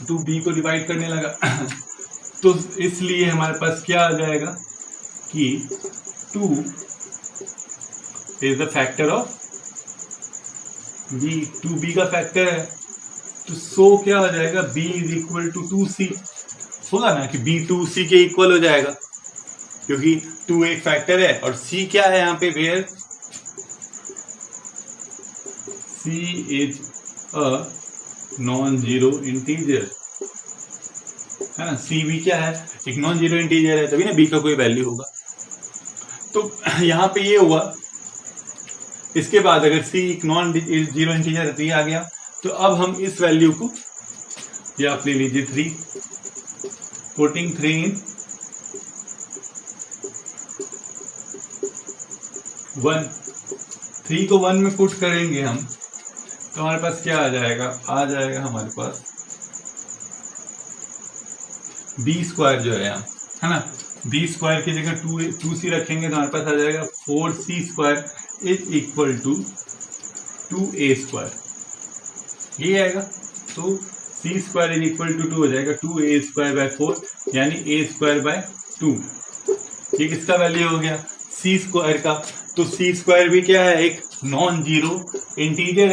2 बी को डिवाइड करने लगा तो इसलिए हमारे पास क्या आ जाएगा कि 2 is the factor of B, 2b का फैक्टर है, तो सो क्या हो जाएगा, b is equal to 2c, होगा ना कि b 2c के इक्वल हो जाएगा, क्योंकि 2 एक फैक्टर है और c क्या है यहाँ पे, where c is a non zero integer, है ना। c भी क्या है, एक नॉन जीरो इंटीजर है, तभी ना b का कोई वैल्यू होगा। तो यहाँ पे ये हुआ। इसके बाद अगर c एक नॉन जीरो इंटीजर है तो ये आ गया। तो अब हम इस वैल्यू को, या आप ले लीजिए 3, पुटिंग 3 इन 1, 3 को 1 में पुट करेंगे हम, तो हमारे पास क्या आ जाएगा, हमारे पास बी स्क्वायर जो है यहाँ, है ना, बी स्क्वायर की जगह 2c रखेंगे तो हमारे पास आ जाएगा 4c square is equal to 2a square, ये आएगा। तो c square is equal to 2 हो जाएगा 2a स्क्वायर बाय 4, यानी a स्क्वायर बाय 2। ये किसका वैल्यू हो गया, c स्क्वायर का। तो c स्क्वायर भी क्या है, एक नॉन जीरो इंटीजर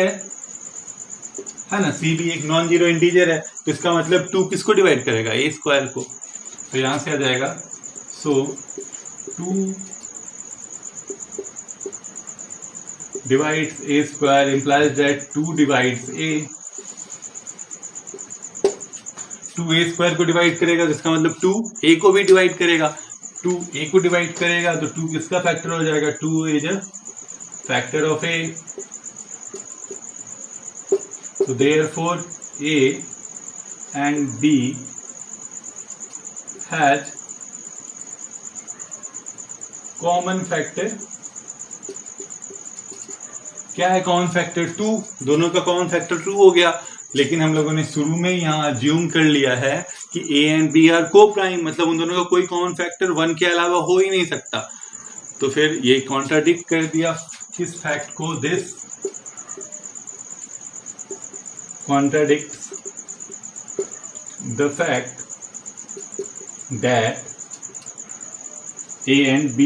है ना, c भी एक नॉन जीरो इंटीजर है, तो इसका मतलब 2 किसको डिवाइड करेगा, a स्क्वायर को। तो यहां से आ जाएगा, सो 2 divides a square implies that 2 divides a, 2a square को डिवाइड करेगा तो इसका मतलब 2a को भी डिवाइड करेगा, 2a को डिवाइड करेगा तो 2 किसका फैक्टर हो जाएगा, 2 is a factor of a, so therefore a and b has common factor, क्या है कॉमन फैक्टर, 2, दोनों का कॉमन फैक्टर 2 हो गया। लेकिन हम लोगों ने शुरू में यहाँ अज्यूम कर लिया है कि a एंड b आर को प्राइम, मतलब उन दोनों का कोई कॉमन फैक्टर 1 के अलावा हो ही नहीं सकता। तो फिर ये कॉन्ट्राडिक्ट कर दिया किस फैक्ट को, this contradicts the fact that a and b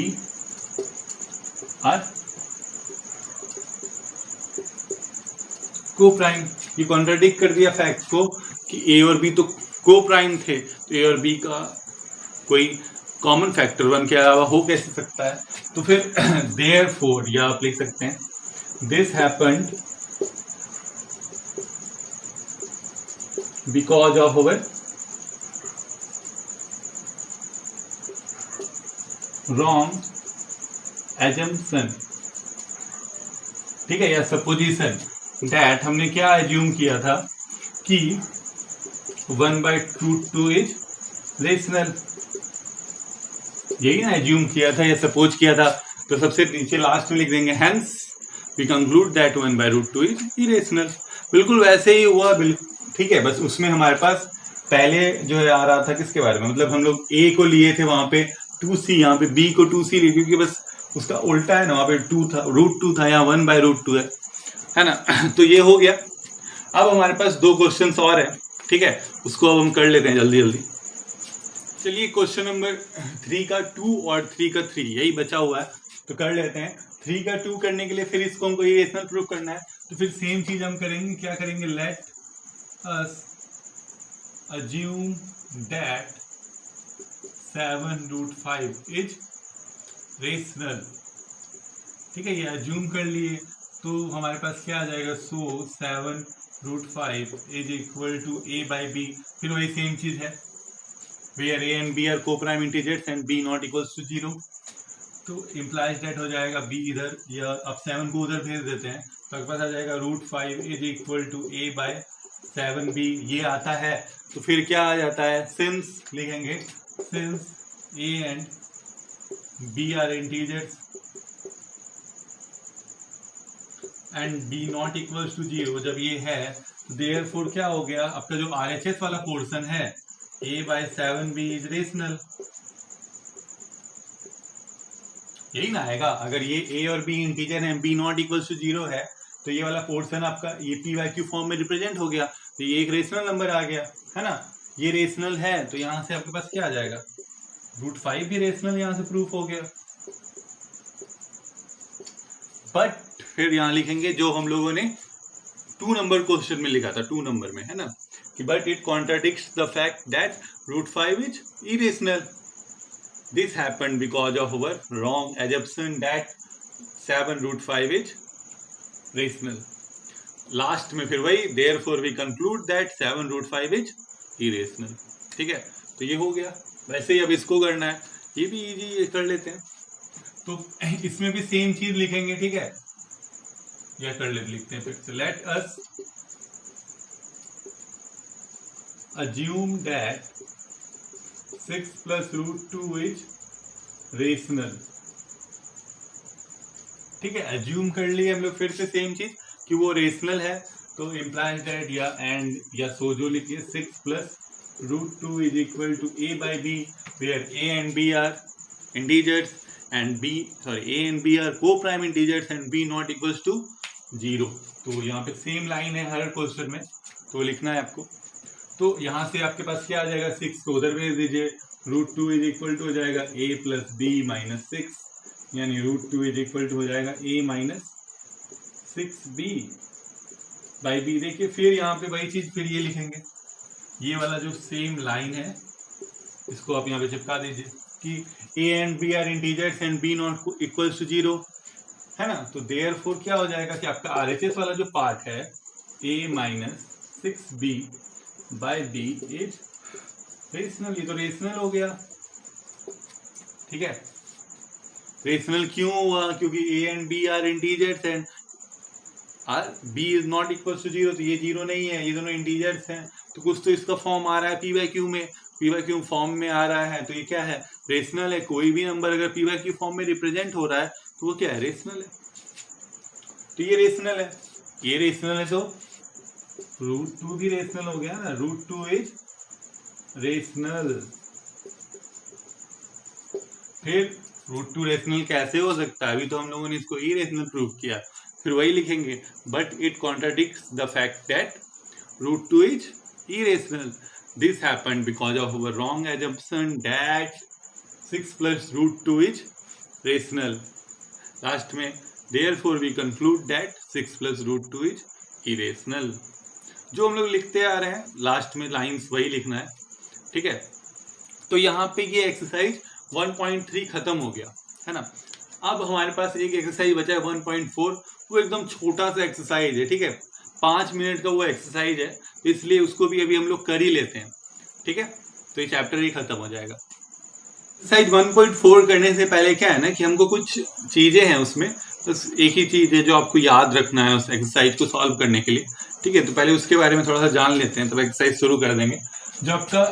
are coprime. ये कॉन्ट्राडिक्ट कर दिया फैक्ट को कि ए और बी तो को प्राइम थे, तो ए और बी का कोई कॉमन फैक्टर 1 के अलावा हो कैसे सकता है। तो फिर देयरफॉर, या आप लिख सकते हैं, this happened because of our wrong assumption, ठीक है, या सपोजिशन दैट, हमने क्या एज्यूम किया था कि 1/2 इज रेशनल, यही ना एज्यूम किया था या सपोज किया था। तो सबसे नीचे लास्ट में लिख देंगे, hence we conclude that 1/2 is irrational. बिल्कुल वैसे ही हुआ, ठीक है। बस उसमें हमारे पास पहले जो है आ रहा था किसके बारे में, मतलब हम लोग a को लिए थे वहां पे 2c, यहाँ पे b को 2c लिए, क्योंकि बस उसका उल्टा है ना, वहां पे 2 था, √2 था, यहाँ 1/2 है ना। तो ये हो गया। अब हमारे पास 2 क्वेश्चंस और हैं, ठीक है, उसको अब हम कर लेते हैं जल्दी जल्दी। चलिए क्वेश्चन नंबर 3 का 2 और 3 का 3 यही बचा हुआ है, तो कर लेते हैं। 3 का 2 करने के लिए फिर इसको हमको इरेशनल प्रूव करना है, तो फिर सेम चीज हम करेंगे, क्या करेंगे, let us assume that 7√5 is rational, ठीक है, ये अज्यूम कर लिए। तो हमारे पास क्या आ जाएगा, सो 7√5 इज इक्वल टू a/b, फिर वही सेम चीज है, where a and b are coprime integers and b not equals to 0, तो इम्प्लाइज दैट हो जाएगा b इधर, या अब 7 को उधर भेज देते हैं, तो आपके पास आ जाएगा √5 इज इक्वल टू a/7b, ये आता है। तो फिर क्या आ जाता है, सिंस लिखेंगे, since a and B are integers and B not equals to 0, जब ये है देयरफॉर क्या हो गया, आपका जो RHS वाला पोर्शन है a/7b इज रेशनल। यही ना आएगा, अगर ये a और b इंटीजर है, b नॉट इक्वल्स टू 0 है, तो ये वाला पोर्शन आपका ये p/q फॉर्म में रिप्रेजेंट हो गया, तो ये एक रेशनल नंबर आ गया, है ना। ये रेशनल है तो यहां से आपके पास क्या आ जाएगा, √5 भी रेशनल यहां से प्रूफ हो गया। बट फिर यहां लिखेंगे जो हम लोगों ने 2 नंबर क्वेश्चन में लिखा था, 2 नंबर में, है ना, कि but it contradicts the fact that √5 is irrational. This happened because of our wrong assumption that 7√5 is rational. Last में फिर वही therefore we conclude that 7√5 is irrational. ठीक है, तो ये हो गया। वैसे ही अब इसको करना है, ये भी इजी कर लेते हैं, तो इसमें भी सेम चीज लिखेंगे। ठीक है, या लिखते हैं फिर से, let us assume that 6 plus √2 is rational। ठीक है, assume कर लिए हम लोग फिर से सेम चीज कि वो रेशनल है, तो implies that या सोजो लिखिए 6 plus √2 is equal to a/b, where a and b are integers and a and b are co-prime integers and b not equals to 0। तो यहाँ पे सेम लाइन है हर क्वेश्चन में, तो लिखना है आपको। तो यहाँ से आपके पास क्या आ जाएगा, 6 को उधर भेज दीजिए, √2 इज इक्वल टू हो जाएगा a प्लस b माइनस 6, यानी √2 इज इक्वल टू हो जाएगा a minus 6b by b। देखिए फिर यहाँ पे वही चीज फिर ये लिखेंगे, ये वाला जो सेम लाइन है इसको आप यहाँ पे चिपका दीजिए कि a and b are integers and b not equals to 0, है ना। तो देयरफॉर क्या हो जाएगा कि आपका RHS वाला जो पार्ट है a minus 6b by b is rational. ये तो रेशनल हो गया। ठीक है, रेशनल क्यों हुआ, क्योंकि a and b are integers and b is not equal to 0, तो ये 0 नहीं है, ये दोनों इंटीजर्स हैं, तो कुछ तो इसका फॉर्म आ रहा है p/q में, p/q फॉर्म में आ रहा है, तो ये क्या है, रेशनल है। कोई भी नंबर अगर p/q फॉर्म में रिप्रेजेंट हो रहा है तो वो क्या है, रेशनल है। तो ये रेशनल है, ये रेशनल है, तो √2 भी रेशनल हो गया ना, √2 इज रेशनल। फिर √2 रेशनल कैसे हो सकता है, अभी तो हम लोगों ने इसको इरेशनल प्रूव किया। फिर वही लिखेंगे, but it contradicts the fact that √2 is irrational. This happened because of our wrong assumption that 6 plus √2 is rational. Last में therefore we conclude that 6 plus √2 is irrational. जो हम लोग लिखते आ रहे हैं, लास्ट में लाइंस वही लिखना है। ठीक है, तो यहाँ पे ये एक्सरसाइज 1.3 खत्म हो गया, है ना। अब हमारे पास एक एक्सरसाइज बचा है 1.4, वो एकदम छोटा सा एक्सरसाइज है। ठीक है, 5 मिनट का वो एक्सरसाइज है, इसलिए उसको भी अभी हम लोग कर ही लेते हैं। ठीक है, तो ये चैप्टर ही खत्म हो जाएगा। एक्सरसाइज 1.4 करने से पहले क्या है ना कि हमको कुछ चीजें हैं उसमें, तो एक ही चीज है जो आपको याद रखना है उस एक्सरसाइज को सॉल्व करने के लिए। ठीक है, तो पहले उसके बारे में थोड़ा सा जान लेते हैं, तब एक्सरसाइज शुरू कर देंगे। जो आपका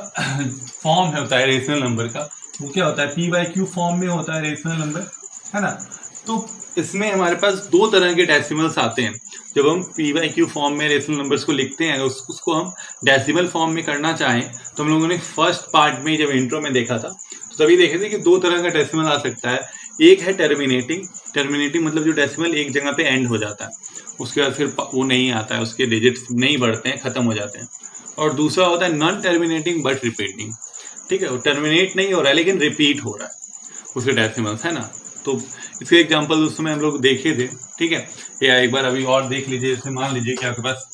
फॉर्म होता है रेशनल नंबर का, वो क्या होता है, p/q फॉर्म में होता है रेशनल नंबर, है ना। तो इसमें हमारे पास 2 तरह के डेसिमल्स आते हैं। जब हम p/q फॉर्म में रेशनल नंबर्स को लिखते हैं, उसको हम डेसिमल फॉर्म में करना चाहें, तो हम लोगों ने फर्स्ट पार्ट में जब इंट्रो में देखा था, तो तभी देखे थे कि 2 तरह का डेसिमल आ सकता है। एक है टर्मिनेटिंग मतलब जो डेसिमल एक जगह पे एंड हो जाता है, उसके बाद फिर वो नहीं आता है, उसके डिजिट्स नहीं बढ़ते हैं, खत्म हो जाते हैं। और दूसरा होता है नॉन टर्मिनेटिंग बट रिपीटिंग। ठीक है, वो टर्मिनेट नहीं हो रहा है लेकिन रिपीट हो रहा है उसके डेसिमल्स, है ना। तो इसके एग्जांपल उस समय हम लोग देखे थे। ठीक है, या एक बार अभी और देख लीजिए। जैसे मान लीजिए कि आपके पास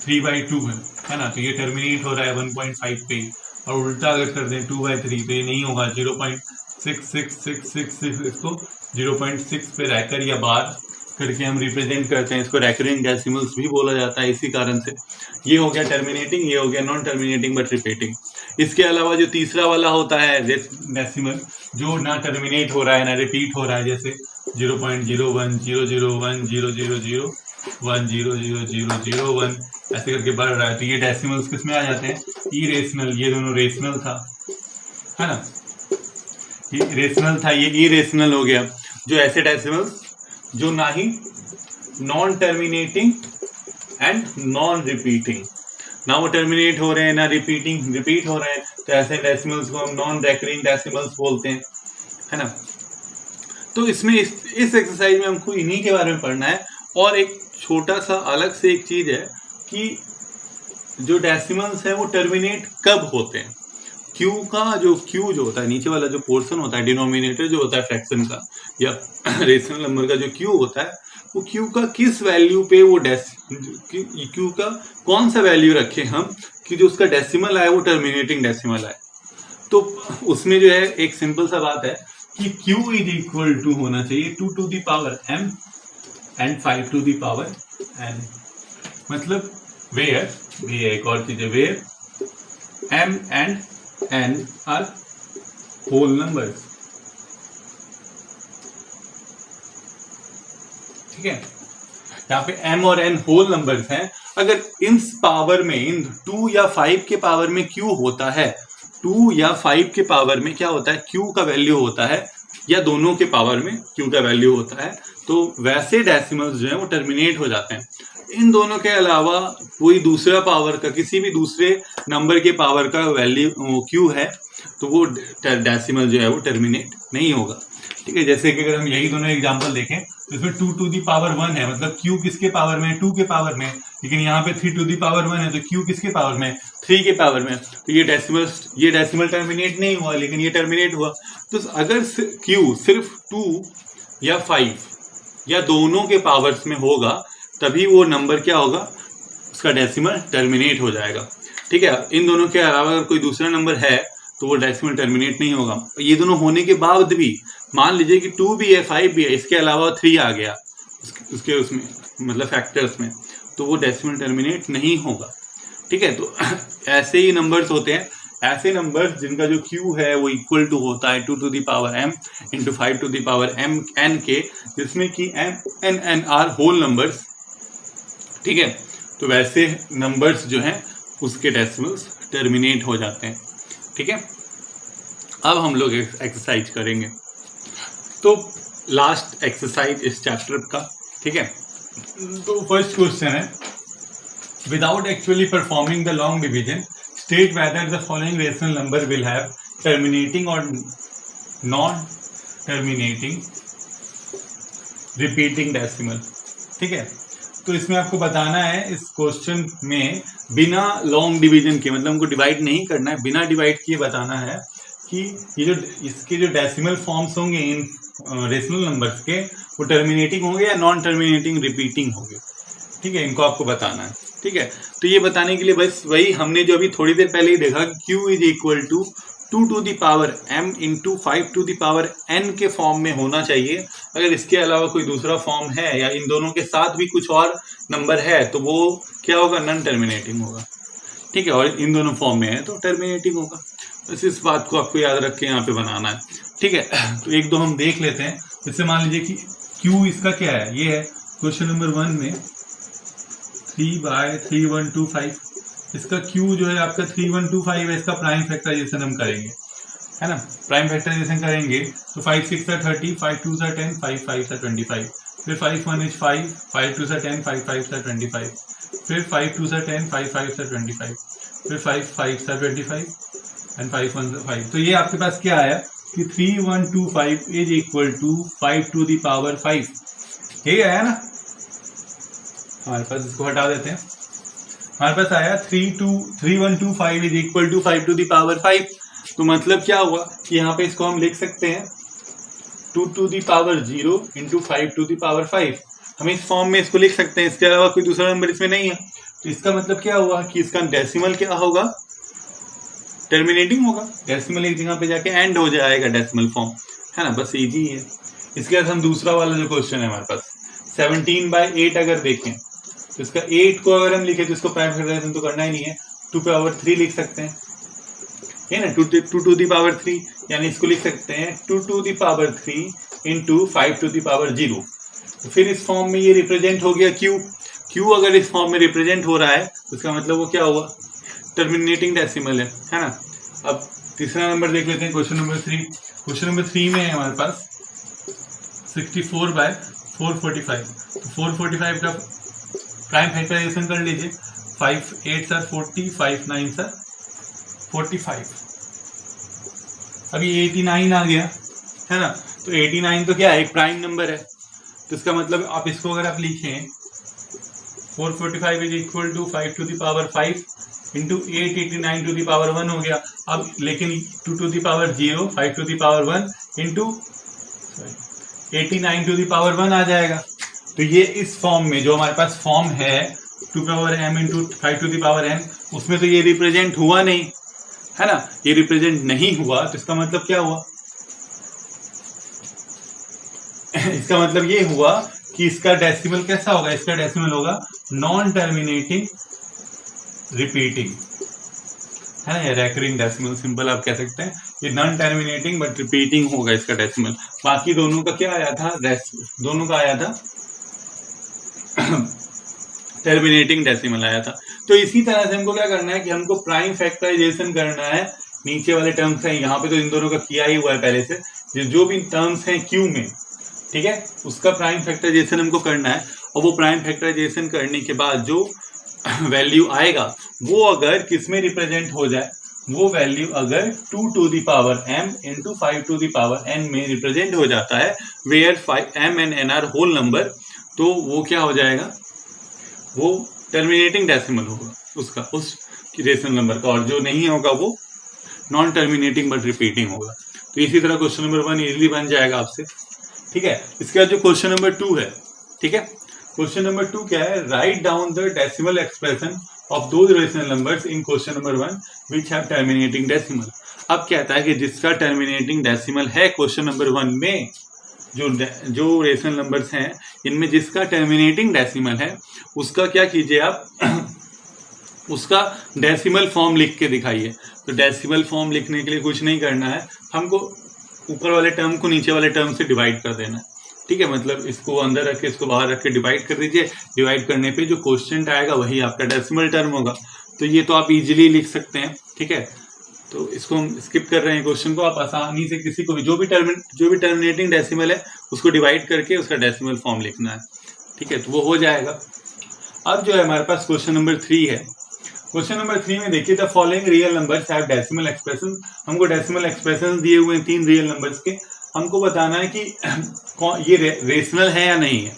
3/2 है ना, तो ये टर्मिनेट हो रहा है 1.5 पे, और उल्टा अगर कर दें 2/3 तो ये नहीं होगा, 0.6666, इसको 0.6 पे रहकर या बार करके हम रिप्रेजेंट करते हैं। इसको रेकरिंग डेसिमल्स भी बोला जाता है इसी कारण से। ये हो गया टर्मिनेटिंग, ये हो गया नॉन टर्मिनेटिंग बट रिपीटिंग। इसके अलावा जो तीसरा वाला होता है डेसिमल, जो ना टर्मिनेट हो रहा है ना रिपीट हो रहा है, जैसे 0.010010001000001 ऐसे करके बढ़ रहा है, तो ये डेसिमल्स किस में आ जाते हैं, इरेशनल। ये दोनों रेशनल था, है ना। रेशनल था, ये इरेशनल हो गया। जो ऐसे डेसिमल्स जो ना ही non terminating and non repeating, ना वो टर्मिनेट हो रहे हैं ना रिपीट हो रहे हैं, तो ऐसे डेसिमल्स को हम नॉन रेकरिंग डेसिमल्स बोलते हैं, है ना। तो इसमें इस एक्सरसाइज में हमको इन्हीं के बारे में पढ़ना है। और एक छोटा सा अलग से एक चीज है कि जो डेसिमल्स है वो टर्मिनेट कब होते हैं। क्यू जो होता है, नीचे वाला जो पोर्शन होता है, डिनोमिनेटर जो होता है फ्रैक्शन का या रेशनल नंबर का जो क्यू होता है, वो क्यू का किस वैल्यू पे वो क्यू का कौन सा वैल्यू रखे हम कि जो उसका डेसिमल आए वो टर्मिनेटिंग डेसिमल आए। तो उसमें जो है एक सिंपल सा बात है कि Q इज इक्वल टू होना चाहिए 2 to the power m and 5 to the power n। मतलब वेयर एक और चीज है, where m and n are whole numbers, ठीक है। यहाँ पे m और n होल नंबर्स हैं। अगर इन पावर में, इन 2 या 5 के पावर में Q होता है, 2 या 5 के पावर में क्या होता है, Q का वैल्यू होता है, या दोनों के पावर में Q का वैल्यू होता है, तो वैसे डेसिमल्स जो है वो टर्मिनेट हो जाते हैं। इन दोनों के अलावा कोई दूसरा पावर का, किसी भी दूसरे नंबर के पावर का वैल्यू Q है तो वो डेसिमल जो है वो टर्मिनेट नहीं होगा, ठीक है। जैसे कि अगर हम यही दोनों एग्जांपल देखें तो इसमें 2 to the power 1 है, मतलब Q किसके पावर में है, 2 के पावर में। लेकिन यहाँ पे 3 to the power 1 है तो Q किसके पावर में, 3 के पावर में। तो ये डेसिमल टर्मिनेट नहीं हुआ, लेकिन ये टर्मिनेट हुआ। तो अगर Q सिर्फ 2 या 5 या दोनों के पावर्स में होगा तभी वो नंबर क्या होगा, उसका डेसिमल टर्मिनेट हो जाएगा, ठीक है। इन दोनों के अलावा अगर कोई दूसरा नंबर है तो वो डेसिमल टर्मिनेट नहीं होगा। ये दोनों होने के बाद भी मान लीजिए कि 2 भी है 5 भी है, इसके अलावा 3 आ गया उसके उसमें मतलब फैक्टर्स में, तो वो डेसिमल टर्मिनेट नहीं होगा, ठीक है। तो ऐसे ही नंबर्स होते हैं, ऐसे नंबर्स जिनका जो Q है वो इक्वल टू होता है 2 to the power m into 5 to the power m n के, जिसमें कि m n n are whole numbers, ठीक है। तो वैसे नंबर्स जो हैं उसके डेसिमल्स टर्मिनेट हो जाते हैं, ठीक है। अब हम लोग एक्सरसाइज करेंगे। तो लास्ट एक्सरसाइज इस चैप्टर का, ठीक है। तो फर्स्ट क्वेश्चन है, without actually performing the long division state whether the following rational number will have terminating और नॉन टर्मिनेटिंग रिपीटिंग डेसिमल, ठीक है। तो इसमें आपको बताना है इस क्वेश्चन में बिना लॉन्ग डिवीजन के, मतलब हमको डिवाइड नहीं करना है, बिना डिवाइड किए बताना है कि ये जो इसके जो डेसिमल फॉर्म्स होंगे इन रेशनल नंबर्स के, वो टर्मिनेटिंग होंगे या नॉन टर्मिनेटिंग रिपीटिंग होंगे, ठीक है। इनको आपको बताना है, ठीक है। तो ये बताने के लिए बस वही हमने जो अभी थोड़ी देर पहले ही देखा कि Q is equal to 2 to the power m into 5 to the power n के फॉर्म में होना चाहिए। अगर इसके अलावा कोई दूसरा फॉर्म है या इन दोनों के साथ भी कुछ और नंबर है तो वो क्या होगा, नॉन टर्मिनेटिंग होगा, ठीक है। और इन दोनों फॉर्म में है तो टर्मिनेटिंग होगा। बस इस बात को आपको याद रख के यहाँ पे बनाना है, ठीक है। तो एक दो हम देख लेते हैं। जैसे मान लीजिए कि Q इसका क्या है, ये है क्वेश्चन नंबर 1 में 3/3125, इसका Q जो है आपका 3125 है, इसका प्राइम फैक्टराइजेशन हम करेंगे, है ना। प्राइम फैक्टराइजेशन करेंगे तो 5 6 30, 5 2 10, 5 5 25, फिर 5 1 is 5, 5 2 10, 5 5 25, फिर 5 2 10, 5 5 25, फिर 5 5 25 एंड 5 1 5। तो ये आपके पास क्या आया कि 3125 is equal to 5 to the power 5, यही आया ना हमारे पास। इसको हटा देते हैं, हमारे पास आया 3125 is equal to 5 to the power 5। तो मतलब क्या हुआ कि यहाँ पे इसको हम लिख सकते हैं 2 to the power 0 into 5 to the power 5। हम इस फॉर्म में इसको लिख सकते हैं, इसके अलावा कोई दूसरा नंबर इसमें नहीं है। तो इसका मतलब क्या हुआ कि इसका डेसिमल क्या होगा, टर्मिनेटिंग होगा। डेसिमल एक जगह पे जाके एंड हो जाएगा डेसिमल फॉर्म, है ना। बस इजी है। इसके बाद हम दूसरा वाला जो क्वेश्चन है हमारे पास 17/8 अगर देखें तो इसका 8 को अगर हम लिखे तो इसको प्राइम फैक्टराइजेशन तो करना ही नहीं है, 2 power 3 लिख सकते हैं, है ना। 2 to the power 3 यानी इसको लिख सकते हैं 2 to the power 3 into 5 to the power 0। तो फिर इस फॉर्म में ये रिप्रेजेंट हो गया Q अगर इस फॉर्म में रिप्रेजेंट हो रहा है तो इसका मतलब वो क्या हुआ, टर्मिनेटिंग डेसिमल है ना। अब तीसरा नंबर देख लेते हैं क्वेश्चन नंबर 3। क्वेश्चन नंबर 3 में है हमारे पास 64/445। तो 445 का प्राइम फैक्टराइजेशन कर लीजिए। 5 8 सर 40, 5 9 सर 45। अभी 89 आ गया है ना। तो 89 तो क्या है, एक प्राइम नंबर है। तो इसका मतलब आप इसको अगर आप लिखें 445 is equal to 5 to the power 5 into 889 to the power 1 हो गया। अब लेकिन 2 to the power 0, 5 to the power 1 into 89 to the power 1 आ जाएगा। तो ये इस फॉर्म में जो हमारे पास फॉर्म है 2 power m into 5 to the power n, उसमें तो ये रिप्रेजेंट हुआ नहीं है ना। ये रिप्रेजेंट नहीं हुआ तो इसका मतलब क्या हुआ इसका मतलब ये हुआ कि इसका डेसिमल कैसा होगा, इसका डेसिमल होगा नॉन टर्मिनेटिंग रिपीटिंग है ना, या रेकरिंग डेसिमल, सिंपल आप कह सकते हैं। ये नॉन टर्मिनेटिंग बट रिपीटिंग होगा इसका डेसिमल। बाकी दोनों का क्या आया था, दोनों का आया था टर्मिनेटिंग डेसिमल आया था। तो इसी तरह से हमको क्या करना है कि हमको प्राइम फैक्टराइजेशन करना है नीचे वाले टर्म्स हैं, यहाँ पे तो इन दोनों का किया ही हुआ है पहले से। जो भी टर्म्स हैं क्यू में, ठीक है, उसका प्राइम फैक्टराइजेशन हमको करना है। और वो प्राइम फैक्टराइजेशन करने के बाद जो वैल्यू आएगा वो अगर किस में रिप्रेजेंट हो जाए, वो वैल्यू अगर 2 to the power m into 5 to the power n में रिप्रेजेंट हो जाता है, where m and n are whole number, तो वो क्या हो जाएगा, वो टर्मिनेटिंग डेसिमल होगा उसका, उस रेशनल नंबर का। और जो नहीं होगा वो नॉन टर्मिनेटिंग बट रिपीटिंग होगा। तो इसी तरह क्वेश्चन नंबर 1 इजीली बन जाएगा आपसे, ठीक है। इसके बाद जो क्वेश्चन नंबर 2 है, ठीक है, क्वेश्चन नंबर 2 क्या है, write down the decimal expression of those rational numbers in question number 1 which have terminating decimal. अब कहता है कि जिसका टर्मिनेटिंग डेसिमल है क्वेश्चन नंबर 1 में, जो रेशनल नंबर्स हैं इनमें जिसका टर्मिनेटिंग डेसिमल है उसका क्या कीजिए आप उसका डेसिमल फॉर्म लिख के दिखाइए। तो डेसिमल फॉर्म लिखने के लिए कुछ नहीं करना है, हमको ऊपर वाले टर्म को नीचे वाले टर्म से डिवाइड कर देना है, ठीक है। मतलब इसको अंदर रख के इसको बाहर रख के डिवाइड कर दीजिए। डिवाइड करने पे जो क्वोशिएंट आएगा वही आपका डेसिमल टर्म होगा। तो ये तो आप इजीली लिख सकते हैं, ठीक है। तो इसको हम स्किप कर रहे हैं क्वेश्चन को। आप आसानी से किसी को भी जो भी टर्मिनेटिंग डेसिमल है उसको डिवाइड करके उसका डेसिमल फॉर्म लिखना है, ठीक है, तो वो हो जाएगा। अब जो है हमारे पास क्वेश्चन नंबर 3 है। क्वेश्चन नंबर 3 में देखिए, the following real numbers have decimal expression. हमको डेसिमल एक्सप्रेशन दिए हुए हैं 3 रियल नंबर्स के। हमको बताना है कि ये रेशनल है या नहीं है,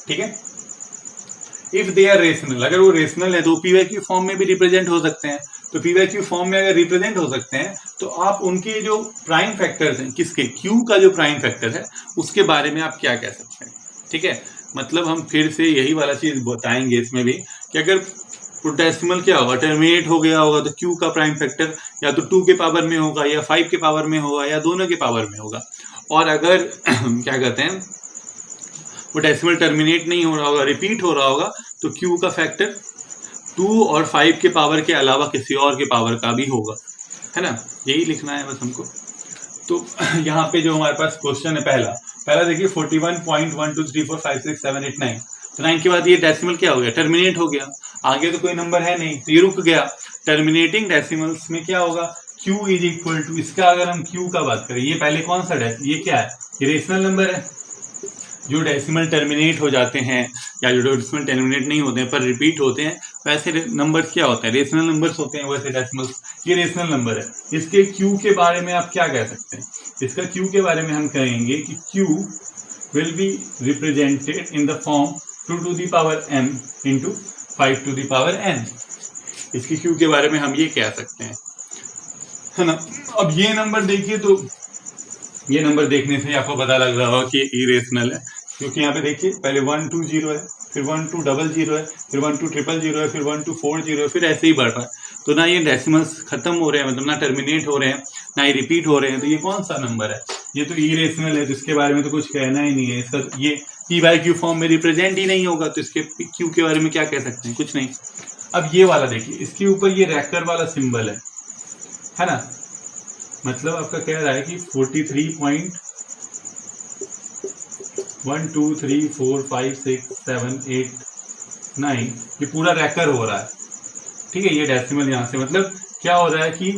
ठीक है। इफ दे आर रेशनल, अगर वो रेशनल है तो पीवाईक्यू फॉर्म में भी रिप्रेजेंट हो सकते हैं। तो पीवाईक्यू फॉर्म में अगर रिप्रेजेंट हो सकते हैं तो आप उनके जो प्राइम फैक्टर्स हैं, किसके, क्यू का जो प्राइम फैक्टर है उसके बारे में आप क्या कह सकते हैं, ठीक है। मतलब हम फिर से यही वाला चीज बताएंगे इसमें भी कि अगर डेसिमल क्या होगा, टर्मिनेट हो गया होगा तो क्यू का प्राइम फैक्टर या तो 2 के पावर में होगा या 5 के पावर में होगा या दोनों के पावर में होगा। और अगर क्या कहते हैं वो डेसिमल टर्मिनेट नहीं हो रहा होगा, रिपीट हो रहा होगा, तो क्यू का फैक्टर 2 और 5 के पावर के अलावा किसी और के पावर का भी होगा, है ना। यही लिखना है बस हमको। तो यहाँ पे जो हमारे पास क्वेश्चन है पहला देखिए 41.12345678 तो 9 के बाद ये डेसिमल क्या हो गया, टर्मिनेट हो गया। आगे तो कोई नंबर है नहीं तो ये रुक गया। टर्मिनेटिंग डेसिमल्स में क्या होगा, q इज इक्वल टू, इसका अगर हम q का बात करें, ये पहले कौन सा ये क्या है, ये रेशनल नंबर है। जो डेसिमल टर्मिनेट हो जाते हैं या जो डेसिमल टर्मिनेट नहीं होते हैं पर रिपीट होते हैं, वैसे नंबर क्या होते हैं, रेशनल नंबर्स होते हैं। वैसे डेसिमल्स ये रेशनल नंबर है। इसके q के बारे में आप क्या कह सकते हैं, इसका q के बारे में हम कहेंगे कि q will be represented in the form 2 to the power m into 5 to the power n। इसके q के बारे में हम ये कह सकते हैं, है ना। अब ये नंबर देखिए, तो ये नंबर देखने से आपको पता लग रहा होगा कि इरेशनल है, क्योंकि यहाँ पे देखिए पहले 1 2 0 है, फिर 1 2 00 है, फिर 1 2 000 है, फिर 1 2 40 है, फिर ऐसे ही बढ़ रहा है। तो ना ये डेसिमल्स खत्म हो रहे हैं, मतलब ना टर्मिनेट हो रहे हैं ना ही रिपीट हो रहे हैं। तो ये कौन सा नंबर है, ये तो इरेशनल है, तो इसके बारे में तो कुछ कहना ही नहीं है। इसका ये पी बाई क्यू फॉर्म में रिप्रेजेंट ही नहीं होगा, तो इसके क्यू के बारे में क्या कह सकते हैं, कुछ नहीं। अब ये वाला देखिए, इसके ऊपर ये रैकर वाला सिंबल है ना, मतलब आपका कह रहा है कि 43.123456789 ये पूरा रैकर हो रहा है, ठीक है। ये डेसिमल यहाँ से मतलब क्या हो रहा है कि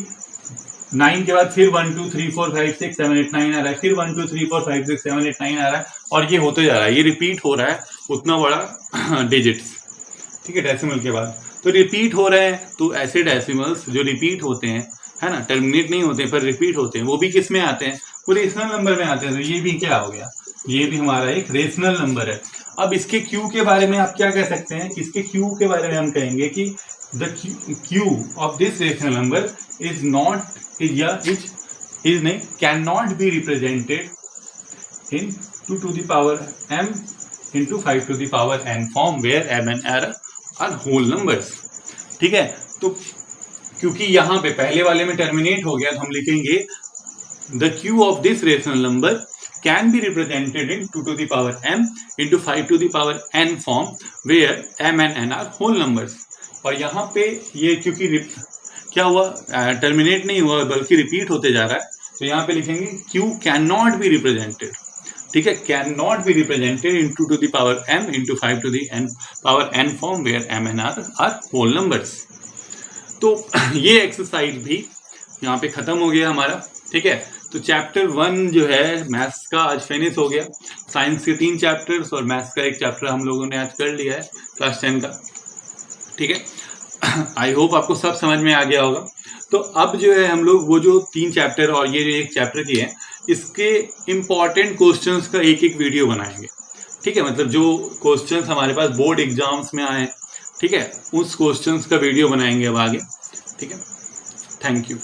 9 के बाद फिर 1 2 3 4 5 6 7 8 9 आ रहा है, फिर 1 2 3 4 5 6 7 8 9 आ रहा है, और ये होते जा रहा है, ये रिपीट हो रहा है उतना बड़ा डिजिट्स, ठीक है, डेसिमल के बाद। तो रिपीट हो रहे हैं, तो ऐसे डेसिमल्स जो रिपीट होते हैं, है ना, टर्मिनेट नहीं होते पर रिपीट होते हैं, वो भी किस में आते हैं, वो रेशनल नंबर में आते हैं। तो ये भी क्या हो गया, ये भी हमारा एक रेशनल नंबर है। अब इसके क्यू के बारे में आप क्या कह सकते हैं, इसके क्यू के बारे में हम कहेंगे कि the Q of this rational number is not is नहीं, can not be represented in 2 to the power m into 5 to the power n form where m and n are whole numbers, ठीक है। तो क्योंकि यहाँ पे पहले वाले में टर्मिनेट हो गया, तो हम लिखेंगे the Q of this rational number can be represented in 2 to the power m into 5 to the power n form where m and n are whole numbers। और यहाँ पे ये क्योंकि क्या हुआ, टर्मिनेट नहीं हुआ बल्कि रिपीट होते जा रहा है, तो यहाँ पे लिखेंगे Q can not be represented, ठीक है, can not be represented in 2 to the power m into 5 to the power n form where m and n are whole numbers। तो ये एक्सरसाइज भी यहाँ पे खत्म हो गया हमारा, ठीक है। तो चैप्टर 1 जो है मैथ्स का आज फिनिश हो गया। साइंस के 3 चैप्टर्स और मैथ्स का 1 चैप्टर हम लोगों ने आज कर लिया है क्लास 10 का, ठीक है। आई होप आपको सब समझ में आ गया होगा। तो अब जो है हम लोग वो जो 3 चैप्टर और ये जो 1 चैप्टर की है, इसके इम्पॉर्टेंट क्वेश्चंस का एक वीडियो बनाएंगे, ठीक है। मतलब जो क्वेश्चंस हमारे पास बोर्ड एग्जाम्स में आए, ठीक है, उस क्वेश्चंस का वीडियो बनाएंगे अब आगे, ठीक है। Thank you.